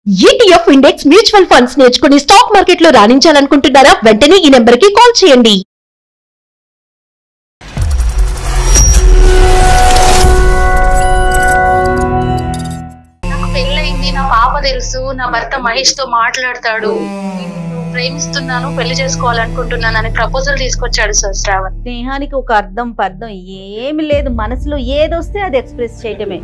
ETF index mutual funds నేర్చుకుని stock market లో రాణించాలనుకుంటున్నారా? వెంటనే ఈ నెంబర్ కి కాల్ చేయండి. పెళ్ళైంది, నా పాప తెలుసు, నా భర్త మహేష్ తో మాట్లాడతాడు, ప్రేమిస్తున్నాను, పెళ్లి చేసుకోవాలనుకుంటున్నాను అని ప్రపోజల్ తీసుకొచ్చాడు సార్ శ్రావణ్. స్నేహానికి ఒక అర్థం పర్థం ఏమి లేదు, మనసులో ఏదొస్తే అది ఎక్స్ప్రెస్ చేయటమే.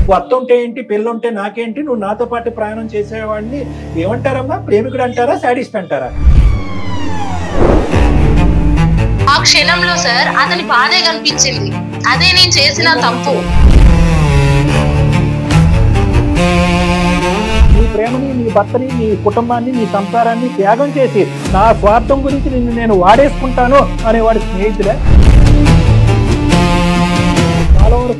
భర్త ఉంటే ఏంటి, పెళ్ళుంటే నాకేంటి, నువ్వు నాతో పాటు ప్రయాణం చేసేవాడిని ఏమంటారమ్మా? ప్రేమికుడు అంటారా, సాడిస్ట్ అంటారా? ఆ క్షణంలో సార్ అతని బాధే కనిపించింది, అదే నేను చేసిన తప్పు. నీ ప్రేమని, నీ భర్తని, నీ కుటుంబాన్ని, నీ సంసారాన్ని త్యాగం చేసి నా స్వార్థం గురించి నిన్ను నేను వాడేసుకుంటాను అనేవాడు స్నేహితులే.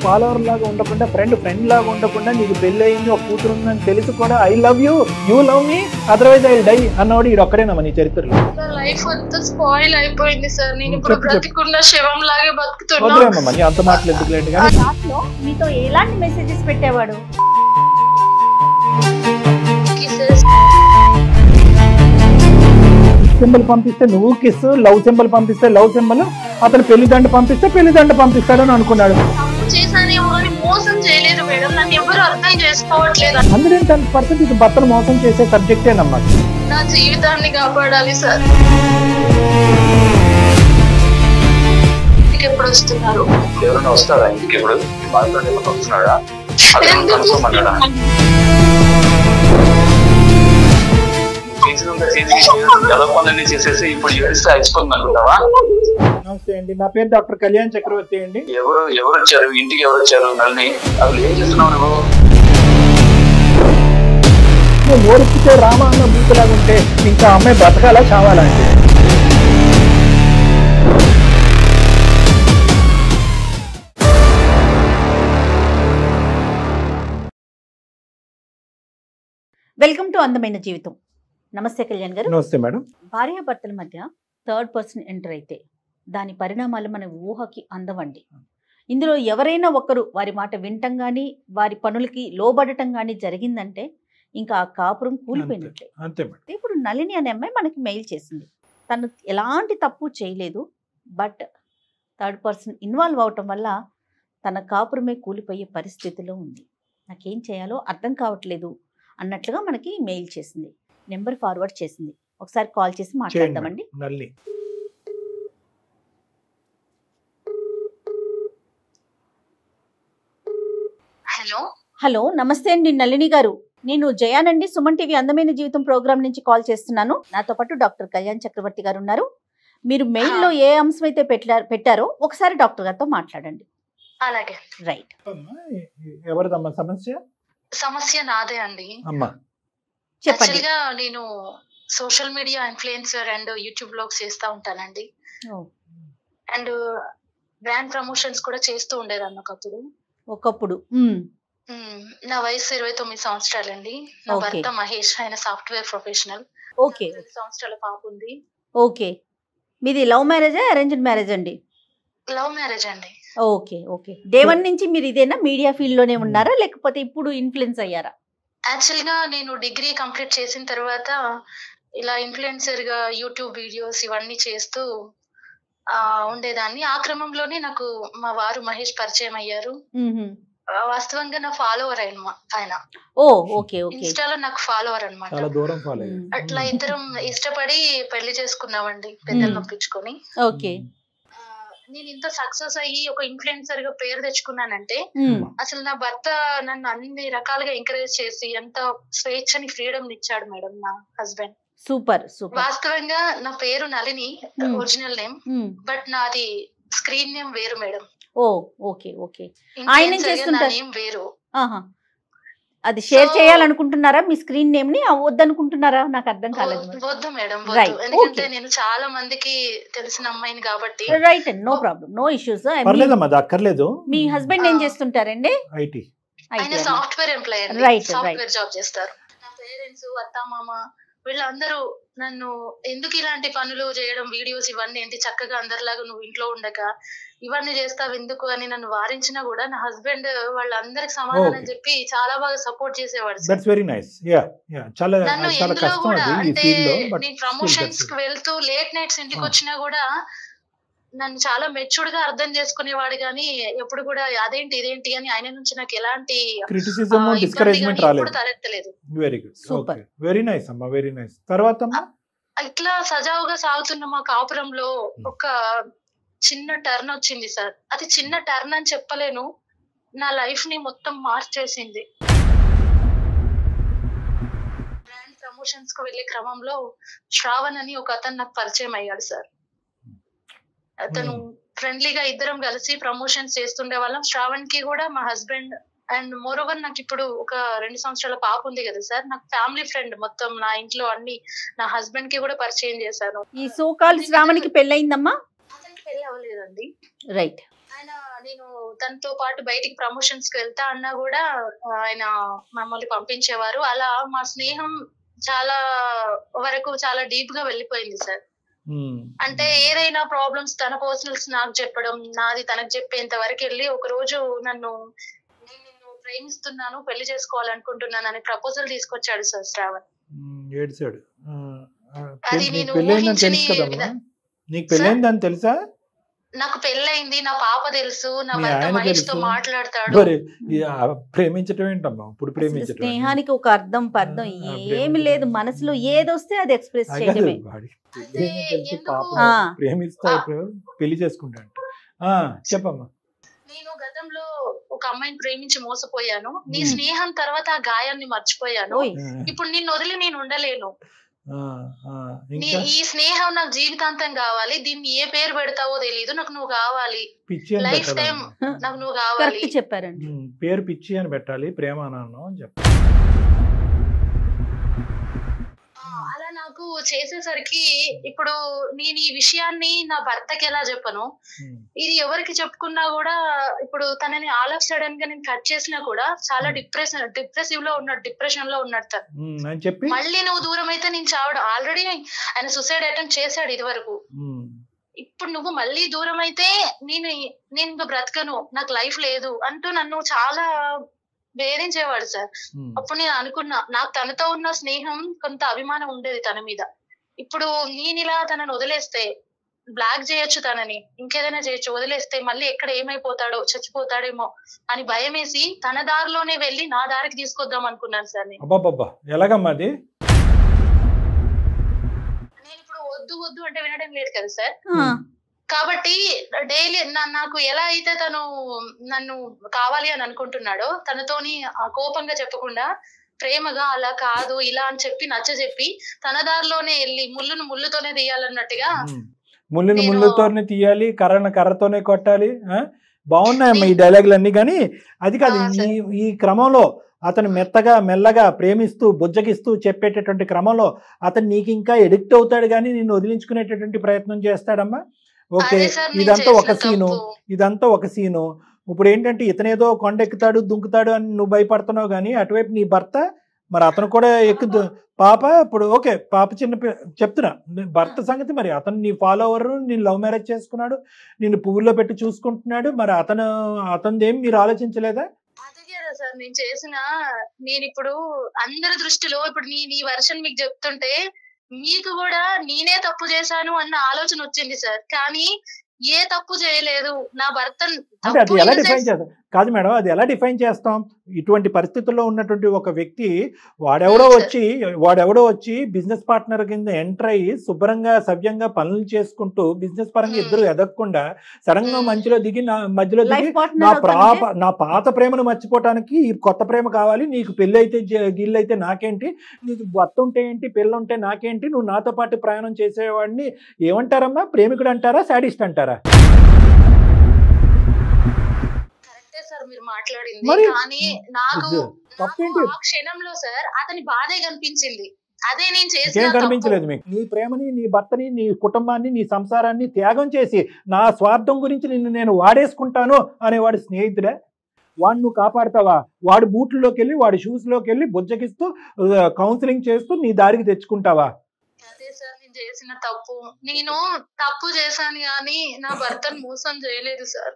ఫాలోవర్ లాగా ఉండకుండా, ఫ్రెండ్ లాగా ఉండకుండా, నీకు పెళ్లి అయింది, ఒక కూతురు ఉందని తెలిసి కూడా I love you, you love me, otherwise I die అన్నవాడు ఇది ఒక్కడేనమ్మా నీ చరిత్రలో. లైఫ్ అంతా స్పాయిల్ అయిపోయింది సార్, నేను ఇప్పుడు బ్రతికున్న శవం లాగే బతుకుతున్నా. వదిలేమ్మా నీ అంత మాటలు ఎందుకు లేట్ గా. మీతో ఎలాంటి మెసేజెస్ పెట్టేవాడు? సింబల్ పంపిస్తే నువ్వు కిస్, లవ్ సింబల్ పంపిస్తే లవ్ సింబల్, అతను పెళ్లి దండ పంపిస్తే పెళ్లి దండ పంపిస్తాడని అనుకున్నాడు. మోసం చేయలేదు మేడం, నన్ను ఎవరు అర్థం చేసుకోవట్లేదు. 110% ఇది భర్తను మోసం చేసే సబ్జెక్టేనమ్మా. నా జీవితాన్ని కాపాడాలి సార్. ఎప్పుడు వస్తున్నారు? ఎవరైనా వస్తారా ఇంటికి? ఇప్పుడు వస్తున్నాడా? చేసేసి ఇప్పుడు ఏడిస్తే అయిపోతుంది అనుకుంటావా? నమస్తే అండి, నా పేరు డాక్టర్ కళ్యాణ్ చక్రవర్తి అండి. ఎవరు వచ్చారు ఇంటికి? ఎవరు వచ్చారు? నల్ని అసలు ఏం చేస్తున్నావు నువ్వు? ఓడిపితే రామ అన్న బూతులాగా ఉంటే ఇంకా అమ్మాయి బ్రతకాలా చావాలా అండి? వెల్కమ్ టు అందమైన జీవితం. నమస్తే కళ్యాణ్ గారు. నమస్తే మేడం. భార్యాభర్తల మధ్య థర్డ్ పర్సన్ ఎంటర్ అయితే దాని పరిణామాలు మన ఊహకి అందవండి. ఇందులో ఎవరైనా ఒకరు వారి మాట వినటం కానీ, వారి పనులకి లోబడటం కానీ జరిగిందంటే ఇంకా ఆ కాపురం కూలిపోయినట్లే. అంతే. ఇప్పుడు నళిని అనే అమ్మాయి మనకి మెయిల్ చేసింది. తను ఎలాంటి తప్పు చేయలేదు, బట్ థర్డ్ పర్సన్ ఇన్వాల్వ్ అవటం వల్ల తన కాపురమే కూలిపోయే పరిస్థితిలో ఉంది. నాకేం చేయాలో అర్థం కావట్లేదు అన్నట్లుగా మనకి మెయిల్ చేసింది, నెంబర్ ఫార్వర్డ్ చేసింది. ఒకసారి కాల్ చేసి మాట్లాడదామండి. హలో, నమస్తే అండి నళిని గారు. నేను జయానండి, సుమన్ టీవీ అందమైన జీవితం ప్రోగ్రామ్ నుంచి కాల్ చేస్తున్నాను. నాతో పాటు డాక్టర్ కళ్యాణ్ చక్రవర్తి గారు ఉన్నారు. మీరు మెయిల్లో ఏ అంశం అయితే పెట్టారో ఒకసారి డాక్టర్ గారితో మాట్లాడండి. అలాగే. రైట్. ఎవరిదమ్మా సమస్య? సమస్య నాదే అండి. చెప్పండి. నేను social media influencer and YouTube blogs చేస్తూ ఉంటానండి. అండ్ బ్రాండ్ ప్రమోషన్స్ కూడా చేస్తూ ఉండేదాన్ని ఒకప్పుడు. నా వయసు 29 సంవత్సరాలండి. నా భర్త మహేష్, ఆయన సాఫ్ట్వేర్ ప్రొఫెషనల్. 10 సంవత్సరాల పాప ఉంది. ఓకే. మీది లవ్ మ్యారేజా, అరేంజ్డ్ మ్యారేజ్ అండి? లవ్ మ్యారేజ్ అండి. Okay okay. డే 1 నుంచి మీరు ఇదేనా మీడియా ఫీల్డ్ లోనే ఉన్నారా, లేకపోతే ఇప్పుడు ఇన్ఫ్లుయెన్స్ అయ్యారా? యాక్చువల్ గా నేను డిగ్రీ కంప్లీట్ చేసిన తర్వాత ఇలా ఇన్ఫ్లుయెన్సర్ గా యూట్యూబ్ వీడియోస్ ఇవన్నీ చేస్తూ ఉండేదాన్ని. ఆ క్రమంలోనే నాకు మా వారు మహేష్ పరిచయం అయ్యారు. వాస్తవంగా నా ఫాలోవర్ ఆయన. ఇన్స్టాలో నాకు ఫాలోవర్ అనమాట. అట్లా ఇద్దరం ఇష్టపడి పెళ్లి చేసుకున్నామండి, పెద్దలు పంపించుకొని. నేను ఇంత సక్సెస్ అయ్యి ఒక ఇన్ఫ్లుయెన్సర్ గా పేరు తెచ్చుకున్నానంటే అసలు నా భర్త నన్ను అన్ని రకాలుగా ఎంకరేజ్ చేసి ఎంత స్వేచ్ఛని, ఫ్రీడమ్ ఇచ్చాడు మేడం నా హస్బెండ్. సూపర్. వాస్తవంగా నా పేరు నళిని, ఒరిజినల్ నేమ్, బట్ నాది స్క్రీన్ నేమ్ వేరు మేడం. ఓకే. ఆయన చేస్తుంటారు వేరు. అది షేర్ చేయాలనుకుంటున్నారా మీ స్క్రీన్ నేమ్ ని? వద్దనుకుంటున్నారా? నాకు అర్థం కాలేదు. వద్దు మేడం, ఎందుకంటే నేను చాలా మందికి తెలిసిన అమ్మాయిని కాబట్టి. Right, no problem, no issues. మీ హస్బెండ్ ఏం చేస్తుంటారండి? ఆయన సాఫ్ట్వేర్ ఎంప్లాయీ, సాఫ్ట్వేర్ జాబ్ చేస్తారు. నా పేరెంట్స్, అత్త, మామ, వీళ్ళందరూ నన్ను ఎందుకు ఇలాంటి పనులు చేయడం, వీడియోస్ ఇవన్నీ ఏంటి, చక్కగా అందరిలాగా నువ్వు ఇంట్లో ఉండక ఇవన్నీ చేస్తావు ఎందుకు అని నన్ను వారించినా కూడా నా హస్బెండ్ వాళ్ళందరికి సమాధానం చెప్పి చాలా బాగా సపోర్ట్ చేసేవాడు. That's very nice. Yeah yeah చాలా నన్ను చాలా ఎందులో కష్టం కూడా అది ఈ అంటే ఫీల్డ్ లో, బట్ నేను ప్రమోషన్స్ కి వెళ్తూ లేట్ నైట్స్ ఇంటికి వచ్చినా కూడా నన్ను చాలా మెచ్యూర్డ్ గా అర్థం చేసుకునేవాడు. కానీ ఎప్పుడు కూడా అదేంటి ఇదేంటి అని ఆయన నుంచి నాకు ఎలాంటి క్రిటిసిజం డిస్కరేజ్మెంట్ రాలేదు. తలెత్తలేదు. Very good, okay, very nice అమ్మా, వెరీ నైస్. తర్వాత ఇట్లా సజావుగా సాగుతున్న మా కాపురంలో ఒక చిన్న టర్న్ వచ్చింది సార్. అది చిన్న టర్న్ అని చెప్పలేను, నా లైఫ్ ని మొత్తం మార్చేసింది. బ్రాండ్ ప్రమోషన్స్ కు వెళ్లే క్రమంలో శ్రావణ్ అని ఒక అతను నాకు పరిచయం అయ్యాడు సార్. అతను ఫ్రెండ్లీగా ఇద్దరం కలిసి ప్రమోషన్స్ చేస్తుండే వాళ్ళం. శ్రావణ్ కి కూడా మా హస్బెండ్ అండ్ మోర్ ఓవర్ నాకు ఇప్పుడు ఒక 2 సంవత్సరాల పాప ఉంది కదా సార్, నాకు ఫ్యామిలీ ఫ్రెండ్. మొత్తం నా ఇంట్లో అన్ని నా హస్బెండ్ కి కూడా పరిచయం చేశాను. ఈ సోకాల్ శ్రావణ్కి పెళ్ళయిందమ్మా? అతనికి పెళ్లి అవ్వలేదండి. రైట్. ఆయన నేను తనతో పాటు బయటికి ప్రమోషన్స్ కి వెళ్తా అన్నా కూడా ఆయన మమ్మల్ని పంపించేవారు. అలా మా స్నేహం చాలా వరకు చాలా డీప్ గా వెళ్ళిపోయింది సార్. అంటే ఏదైనా ప్రాబ్లమ్స్ తన పర్సనల్స్ నాకు చెప్పడం, నాది తనకు చెప్పేంత వరకు వెళ్ళి ఒక రోజు నేను నిన్ను ప్రేమిస్తున్నాను, పెళ్లి చేసుకోవాలనుకుంటున్నాను అని ప్రపోజల్ తీసుకొచ్చాడు సార్ శ్రావణ్. అది నేను పెళ్ళైందని తెలుసా? నాకు పెళ్ళైంది, నా పాప తెలుసు, నా భర్త మహేష్ తో మాట్లాడతాడు. ప్రేమించడం ఏంటమ్మా ఇప్పుడు? ప్రేమించడం స్నేహానికి ఒక అర్థం పర్థం ఏమి లేదు, మనసులో ఏదొస్తే అది ఎక్స్ప్రెస్ చేయడమే. ప్రేమిస్తా పెళ్లి చేసుకుంటా. చెప్పమ్మా. నేను గతంలో ఒక అమ్మాయిని ప్రేమించి మోసపోయాను. నీ స్నేహం తర్వాత ఆ గాయాన్ని మర్చిపోయాను. ఇప్పుడు నిన్ను వదిలి నేను ఉండలేను. ఈ స్నేహం నాకు జీవితాంతం కావాలి. దీన్ని ఏ పేరు పెడతావో తెలీదు, నాకు నువ్వు కావాలి, లైఫ్ టైం నాకు నువ్వు కావాలి. చెప్పారండి. పేరు పిచ్చి అని పెట్టాలి, ప్రేమ అని చెప్పాలి. అలా నాకు చేసేసరికి ఇప్పుడు నేను ఈ విషయాన్ని నా భర్తకి ఎలా చెప్పను, ఇది ఎవరికి చెప్పుకున్నా కూడా ఇప్పుడు తనని ఆల్ ఆఫ్ సడన్ గా నేను కట్ చేసినా కూడా చాలా డిప్రెసివ్ లో ఉన్నాడు, డిప్రెషన్ లో ఉన్నాడు తను. మళ్ళీ నువ్వు దూరం అయితే నేను చావడం, ఆల్రెడీ ఆయన సూసైడ్ అటెంప్ట్ చేశాడు ఇది వరకు. ఇప్పుడు నువ్వు మళ్ళీ దూరం అయితే నేను బ్రతకను, నాకు లైఫ్ లేదు అంటూ నన్ను చాలా వేధించేవాడు సార్. అప్పుడు నేను అనుకున్నా, నాకు తనతో ఉన్న స్నేహం కొంత అభిమానం ఉండేది తన మీద. ఇప్పుడు నేను ఇలా తనని వదిలేస్తే బ్లాక్ చేయొచ్చు, తనని ఇంకేదైనా చేయొచ్చు, వదిలేస్తే మళ్ళీ ఎక్కడ ఏమైపోతాడో, చచ్చిపోతాడేమో అని భయం వేసి తన దారిలోనే వెళ్ళి నా దారికి తీసుకొద్దాం అనుకున్నాను సార్. ఎలాగమ్మా? నేను ఇప్పుడు వద్దు వద్దు అంటే వినడం లేదు కదా సార్. కాబట్టి డైలీ నాకు ఎలా అయితే తను నన్ను కావాలి అని అనుకుంటున్నాడో తనతోని కోపంగా చెప్పకుండా ప్రేమగా అలా కాదు ఇలా అని చెప్పి నచ్చజెప్పి తన దారిలోనే వెళ్ళి ముళ్ళును ముళ్ళుతోనే తీయాలన్నట్టుగా, ముళ్ళును ముళ్ళుతోనే తీయాలి, కర్రను కర్రతోనే కొట్టాలి. బాగున్నాయమ్మా ఈ డైలాగులు అన్ని. కానీ అది కాదు, ఈ క్రమంలో అతను మెల్లగా ప్రేమిస్తూ బుజ్జగిస్తూ చెప్పేటటువంటి క్రమంలో అతను నీకు ఇంకా ఎడిక్ట్ అవుతాడు, కానీ నిన్ను వదిలించుకునేటటువంటి ప్రయత్నం చేస్తాడమ్మా. ఓకే, ఇదంతా ఒక సీను. ఇప్పుడు ఏంటంటే ఇతనేదో కొండెక్కుతాడు దుంకుతాడు అని నువ్వు భయపడుతున్నావు, కానీ అటువైపు నీ భర్త మరి అతను కూడా ఎక్కు పాప. ఇప్పుడు ఓకే, పాప చిన్న చెప్తున్నా భర్త సంగతి. మరి అతను నీ ఫాలోవర్, నేను లవ్ మ్యారేజ్ చేసుకున్నాడు, నిన్ను పువ్వుల్లో పెట్టి చూసుకుంటున్నాడు. మరి అతనిదేం మీరు ఆలోచించలేదా? సార్ నేను చేసిన, నేను ఇప్పుడు అందరి దృష్టిలో ఇప్పుడు నీ వర్షన్ మీకు చెప్తుంటే మీకు కూడా నేనే తప్పు చేశాను అన్న ఆలోచన వచ్చింది సార్. కానీ ఏ తప్పు చేయలేదు నా భర్త. అది ఎలా డిఫైన్ చేస్తాం? కాదు మేడం, అది ఎలా డిఫైన్ చేస్తాం? ఇటువంటి పరిస్థితుల్లో ఉన్నటువంటి ఒక వ్యక్తి వాడెవడో వచ్చి బిజినెస్ పార్ట్నర్ కింద ఎంటర్ అయ్యి శుభ్రంగా సవ్యంగా పనులు చేసుకుంటూ బిజినెస్ పరంగా ఇద్దరు ఎదగకుండా సడన్ గా మధ్యలో దిగి నా పాత ప్రేమను మర్చిపోవటానికి ఈ కొత్త ప్రేమ కావాలి, నీకు పెళ్ళి అయితే గిల్లైతే నాకేంటి, నీకు భర్త ఉంటే ఏంటి, పెళ్ళి ఉంటే నాకేంటి, నువ్వు నాతో పాటు ప్రయాణం చేసేవాడిని ఏమంటారమ్మా? ప్రేమికుడు అంటారా, సాడిస్ట్ అంటారా? సార్ మీరు మాట్లాడింది, కానీ నాకు ఆ క్షణంలో సార్ అతని బాధే కనిపించింది. అదే నేను చేసిన కనిపించలేదు మీకు. నీ ప్రేమని, నీ భర్తని, నీ కుటుంబాన్ని, నీ సంసారాన్ని త్యాగం చేసి నా స్వార్థం గురించి నిన్ను నేను వాడేసుకుంటాను అనేవాడు స్నేహితుడే? వాడు నువ్వు కాపాడతావా? వాడి బూట్లలోకి వెళ్ళి వాడి షూస్లోకి వెళ్ళి బుజ్జగిస్తూ కౌన్సిలింగ్ చేస్తూ నీ దారికి తెచ్చుకుంటావా? అదే సార్ నేను చేసిన తప్పు. నేను తప్పు చేశాను కానీ నా భర్తను మోసం చేయలేదు సార్.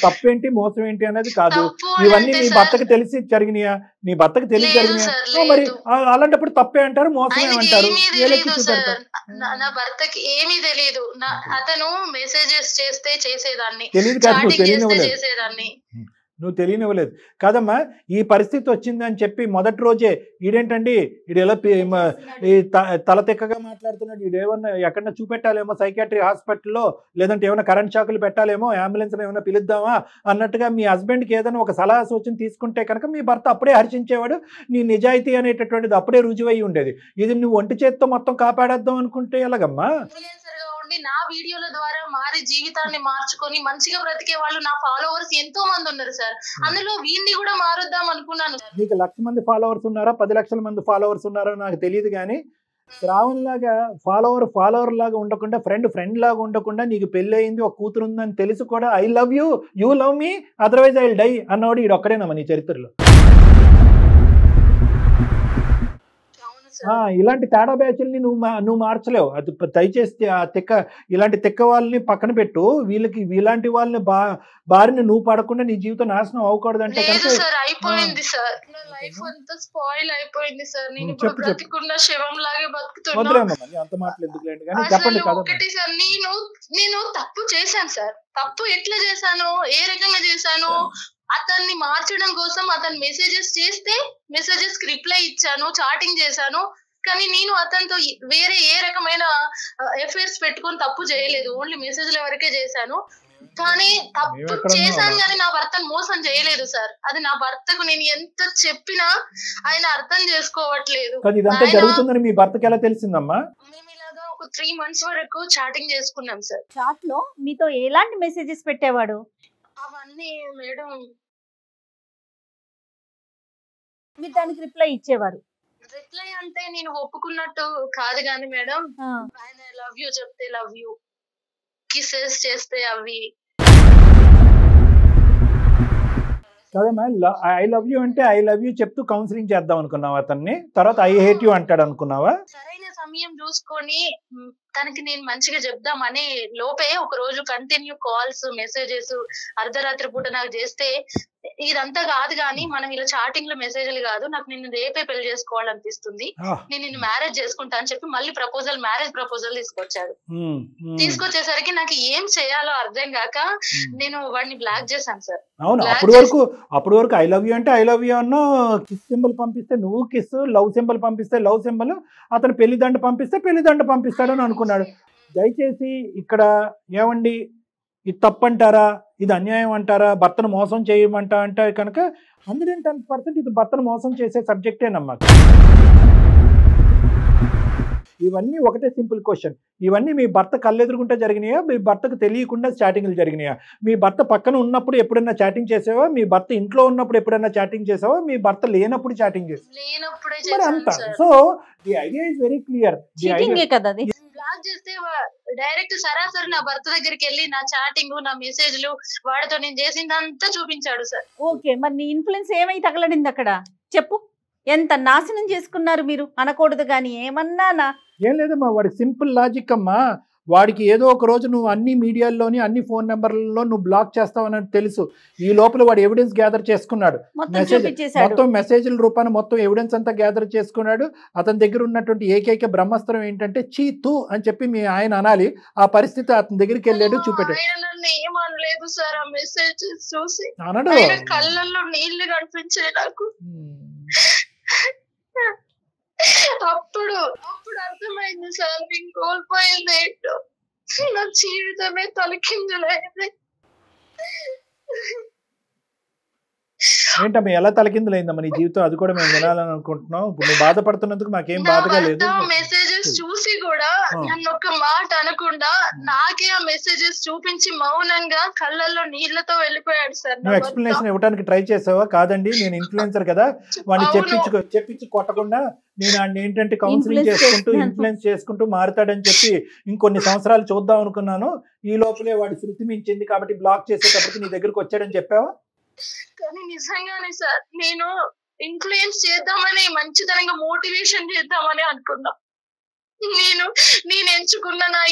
తప్పేంటి మోసం ఏంటి అనేది కాదు. తప్పు ఇవన్నీ అంటే నీ సార్, భర్తకు తెలిసి జరిగినాయా? నీ భర్తకు తెలిసి లేదు జరిగినాయా? సార్, మరి లేదు. అలాంటప్పుడు తప్పే అంటారు, మోసమే ఆయనకి అంటారు. ఏమీ ఏలెత్తి తెలీదు సార్. చూపెడతారు. నా భర్తకి ఏమీ తెలియదు. అతను మెసేజెస్ చేస్తే చేసేదాన్ని, తెలియదు కాదు, నువ్వు చాటింగ్ చేస్తే తెలియనివ్వలేదు. చేసేదాన్ని. నువ్వు తెలియనివ్వలేదు కాదమ్మా. ఈ పరిస్థితి వచ్చిందని చెప్పి మొదటి రోజే ఈడేంటండి ఈడు ఎలా ఈ తల తెక్కగా మాట్లాడుతున్నాడు, ఈడేమన్నా ఎక్కడన్నా చూపెట్టాలేమో సైకాట్రీ హాస్పిటల్లో, లేదంటే ఏమైనా కరెంట్ షాకులు పెట్టాలేమో, అంబులెన్స్ ఏమైనా పిలుద్దామా అన్నట్టుగా మీ హస్బెండ్కి ఏదైనా ఒక సలహా సూచన తీసుకుంటే కనుక మీ భర్త అప్పుడే హర్షించేవాడు. నీ నిజాయితీ అనేటటువంటిది అప్పుడే రుజువై ఉండేది. ఇది నువ్వు ఒంటి చేత్తో మొత్తం కాపాడేద్దాం అనుకుంటే ఎలాగమ్మా? నా వీడియోల ద్వారా మారి జీవితాన్ని మార్చుకొని మంచిగా బ్రతికే వాళ్ళు నా ఫాలోవర్స్ ఎంతో మంది ఉన్నారు సార్. అందులో వీడిని కూడా మారుద్దాం అనుకున్నాను. నీకు 1,00,000 మంది ఫాలోవర్స్ ఉన్నారా 10 లక్షల మంది ఫాలోవర్స్ ఉన్నారో నాకు తెలియదు, కానీ శ్రావణ్ లాగా ఫాలోవర్ లాగా ఉండకుండా ఫ్రెండ్ లాగా ఉండకుండా నీకు పెళ్లి అయింది, ఒక కూతురు ఉందని తెలుసు కూడా I love you, you love me, otherwise I will die అన్నవాడు ఈడు ఒక్కడేనమ్మా నీ చరిత్రలో. ఇలాంటి తేడా బ్యాచ్ల్ని నువ్వు మార్చలేవు. అది దయచేసి ఆ ఇలాంటి తిక్క వాళ్ళని పక్కన పెట్టు. వీళ్ళకి ఇలాంటి వాళ్ళని బారిని నువ్వు పడకుండా నీ జీవితం నాశనం అవ్వకూడదు అంటే అయిపోయింది సార్. నా లైఫ్ అంతా స్పాయిల్ అయిపోయింది సార్. నేను ఇప్పుడు బ్రతికున్న శవం లాగే బతుకుతున్నా. అంత మాటలు ఎందుకులేండి కానీ చెప్పండి. ఒకటి సార్, నేను తప్పు చేశాను సార్. తప్పు ఎట్లా చేశాను, ఏ రకంగా చేశాను, అతన్ని మార్చడం కోసం అతను మెసేజెస్ చేస్తే మెసేజెస్ కి రిప్లై ఇచ్చాను, చాటింగ్ చేశాను. కానీ నేను అతనితో వేరే ఏ రకమైన ఎఫైర్స్ పెట్టుకొని తప్పు చేయలేదు. ఓన్లీ మెసేజ్ల వరకే చేశాను. కానీ తప్పు చేశాను కానీ నా భర్తను మోసం చేయలేదు సార్. అది నా భర్తకు నేను ఎంత చెప్పినా ఆయన అర్థం చేసుకోవట్లేదు. జరుగుతుందని మీ భర్తకి ఎలా తెలిసిందమ్మా? మేము ఇలాగా ఒక 3 months వరకు చాటింగ్ చేసుకున్నాం సార్. చాట్ లో మీతో ఎలాంటి మెసేజెస్ పెట్టేవాడు? అవన్నీ మేడం మీరు దానికి రిప్లై ఇచ్చేవారు? రిప్లై అంటే నేను ఒప్పుకున్నట్టు కాదు కానీ మేడం, ఆయన లవ్ యూ చెప్తే లవ్ యూ, కిసెస్ చేస్తే అవి. కదమ్మా, ఐ లవ్ యూ అంటే ఐ లవ్ యూ చెప్తూ కౌన్సిలింగ్ చేద్దాం అనుకున్నావా అతన్ని? తర్వాత ఐ హేట్ యూ అంటాడు అనుకున్నావా? సరైన సమయం చూసుకొని తనకి నేను మంచిగా చెప్దామని లోపే ఒక రోజు కంటిన్యూ కాల్స్ మెసేజెస్ అర్ధరాత్రి పూట నాకు చేస్తే, ఇదంతా కాదు కానీ మనం ఇలా చాటింగ్ లో మెసేజ్లు కాదు, నాకు నిన్ను రేపే పెళ్లి చేసుకోవాలనిపిస్తుంది, నేను నిన్ను మ్యారేజ్ చేసుకుంటా అని చెప్పి మళ్ళీ మ్యారేజ్ ప్రపోజల్ తీసుకొచ్చాడు. తీసుకొచ్చేసరికి నాకు ఏం చేయాలో అర్థం కాక నేను వాడిని బ్లాక్ చేశాను సార్. అవును, అప్పుడు వరకు ఐ లవ్ యూ అంటే ఐ లవ్ యూ అన్నో, కిస్ సింబల్ పంపిస్తే నువ్వు కిస్, లవ్ సింబల్ పంపిస్తే లవ్ సింబల్, అతను పెళ్లిదండ పంపిస్తే పెళ్లిదండ పంపిస్తాడని అనుకున్నాడు. దయచేసి ఇక్కడ ఏమండి ఇది తప్పంటారా, ఇది అన్యాయం అంటారా, భర్తను మోసం చేయమంటా అంటే కనుక 110% ఇది భర్తను మోసం చేసే సబ్జెక్టేనమ్మా. ఇవన్నీ ఒకటే సింపుల్ క్వశ్చన్. ఇవన్నీ మీ భర్త కళ్ళెదురుకుంటే జరిగినాయా, మీ భర్తకు తెలియకుండా చాటింగ్లు జరిగినాయా? మీ భర్త పక్కన ఉన్నప్పుడు ఎప్పుడైనా చాటింగ్ చేసావా? మీ భర్త ఇంట్లో ఉన్నప్పుడు ఎప్పుడైనా చాటింగ్ చేసావా? మీ భర్త లేనప్పుడు చాటింగ్ చేసావా? అంత. So the idea is very clear. Block చేస్తే డైరెక్ట్ సరాసరి నా భర్త దగ్గరికి వెళ్ళి నా చాటింగ్, నా మెసేజ్లు, వాడితో నేను చేసిందంతా చూపించాడు సార్. ఓకే, మరి నీ ఇన్ఫ్లుయెన్స్ ఏమై తగలడింది అక్కడ చెప్పు? ఎంత నాశనం చేసుకున్నారు మీరు అనకూడదు కానీ ఏమన్నా. ఏం లేదమ్మా, వాడికి సింపుల్ లాజిక్ అమ్మా. వాడికి ఏదో ఒక రోజు నువ్వు అన్ని మీడియాల్లోని అన్ని ఫోన్ నెంబర్లలో నువ్వు బ్లాక్ చేస్తావని తెలుసు. ఈ లోపల వాడు ఎవిడెన్స్ గ్యాదర్ చేసుకున్నాడు, మొత్తం మెసేజ్ల రూపాన్ని మొత్తం ఎవిడెన్స్ అంతా గ్యాదర్ చేసుకున్నాడు. అతని దగ్గర ఉన్నటువంటి ఏకైక బ్రహ్మాస్త్రం ఏంటంటే చీతు అని చెప్పి మీ ఆయన అనాలి. ఆ పరిస్థితి అతని దగ్గరికి వెళ్ళాడు, చూపెట్టాడు. ఏమనలేదు సార్, ఆ మెసేజ్ చూసి అనడు, కళ్ళల్లో నీళ్లు కనిపించాయి నాకు. అప్పుడు అర్థమైంది సార్, నేను కోల్పోయింది ఏంటో, నా జీవితమే తలకిందులైంది. ఏంటమ్మా ఎలా తలకిందులైందమ్మా నీ జీవితం? అది కూడా మేము వినాలని అనుకుంటున్నాం. ఇప్పుడు నువ్వు బాధపడుతున్నందుకు మాకేం బాధగా లేదు. మెసేజెస్ చూసి కూడా నన్ను ఒక మాట అనకుండా నాకే ఆ మెసేజెస్ చూపించి మౌనంగా కళ్ళల్లో నీళ్లతో వెళ్ళిపోయాడు సార్. నువ్వు ఎక్స్ప్లెనేషన్ ఇవ్వడానికి ట్రై చేసావా? కాదండి నేను ఇన్ఫ్లుయెన్సర్ కదా, వాడిని చెప్పించి కొట్టకుండా నేను ఆయన ఏంటంటే కౌన్సిలింగ్ చేసుకుంటూ ఇన్ఫ్లుయెన్స్ చేసుకుంటూ మారుతాడని చెప్పి ఇంకొన్ని సంవత్సరాలు చూద్దాం అనుకున్నాను. ఈ లోపలే వాడి శృతి మించింది కాబట్టి బ్లాక్ చేసేటప్పటికి నీ దగ్గరకు వచ్చాడని చెప్పావా? కానీ నిజంగానే సార్ నేను ఇన్ఫ్లుయెన్స్ చేద్దామని, మంచితనంగా మోటివేషన్ చేద్దామని అనుకున్నా. నేను ఎంచుకున్న నా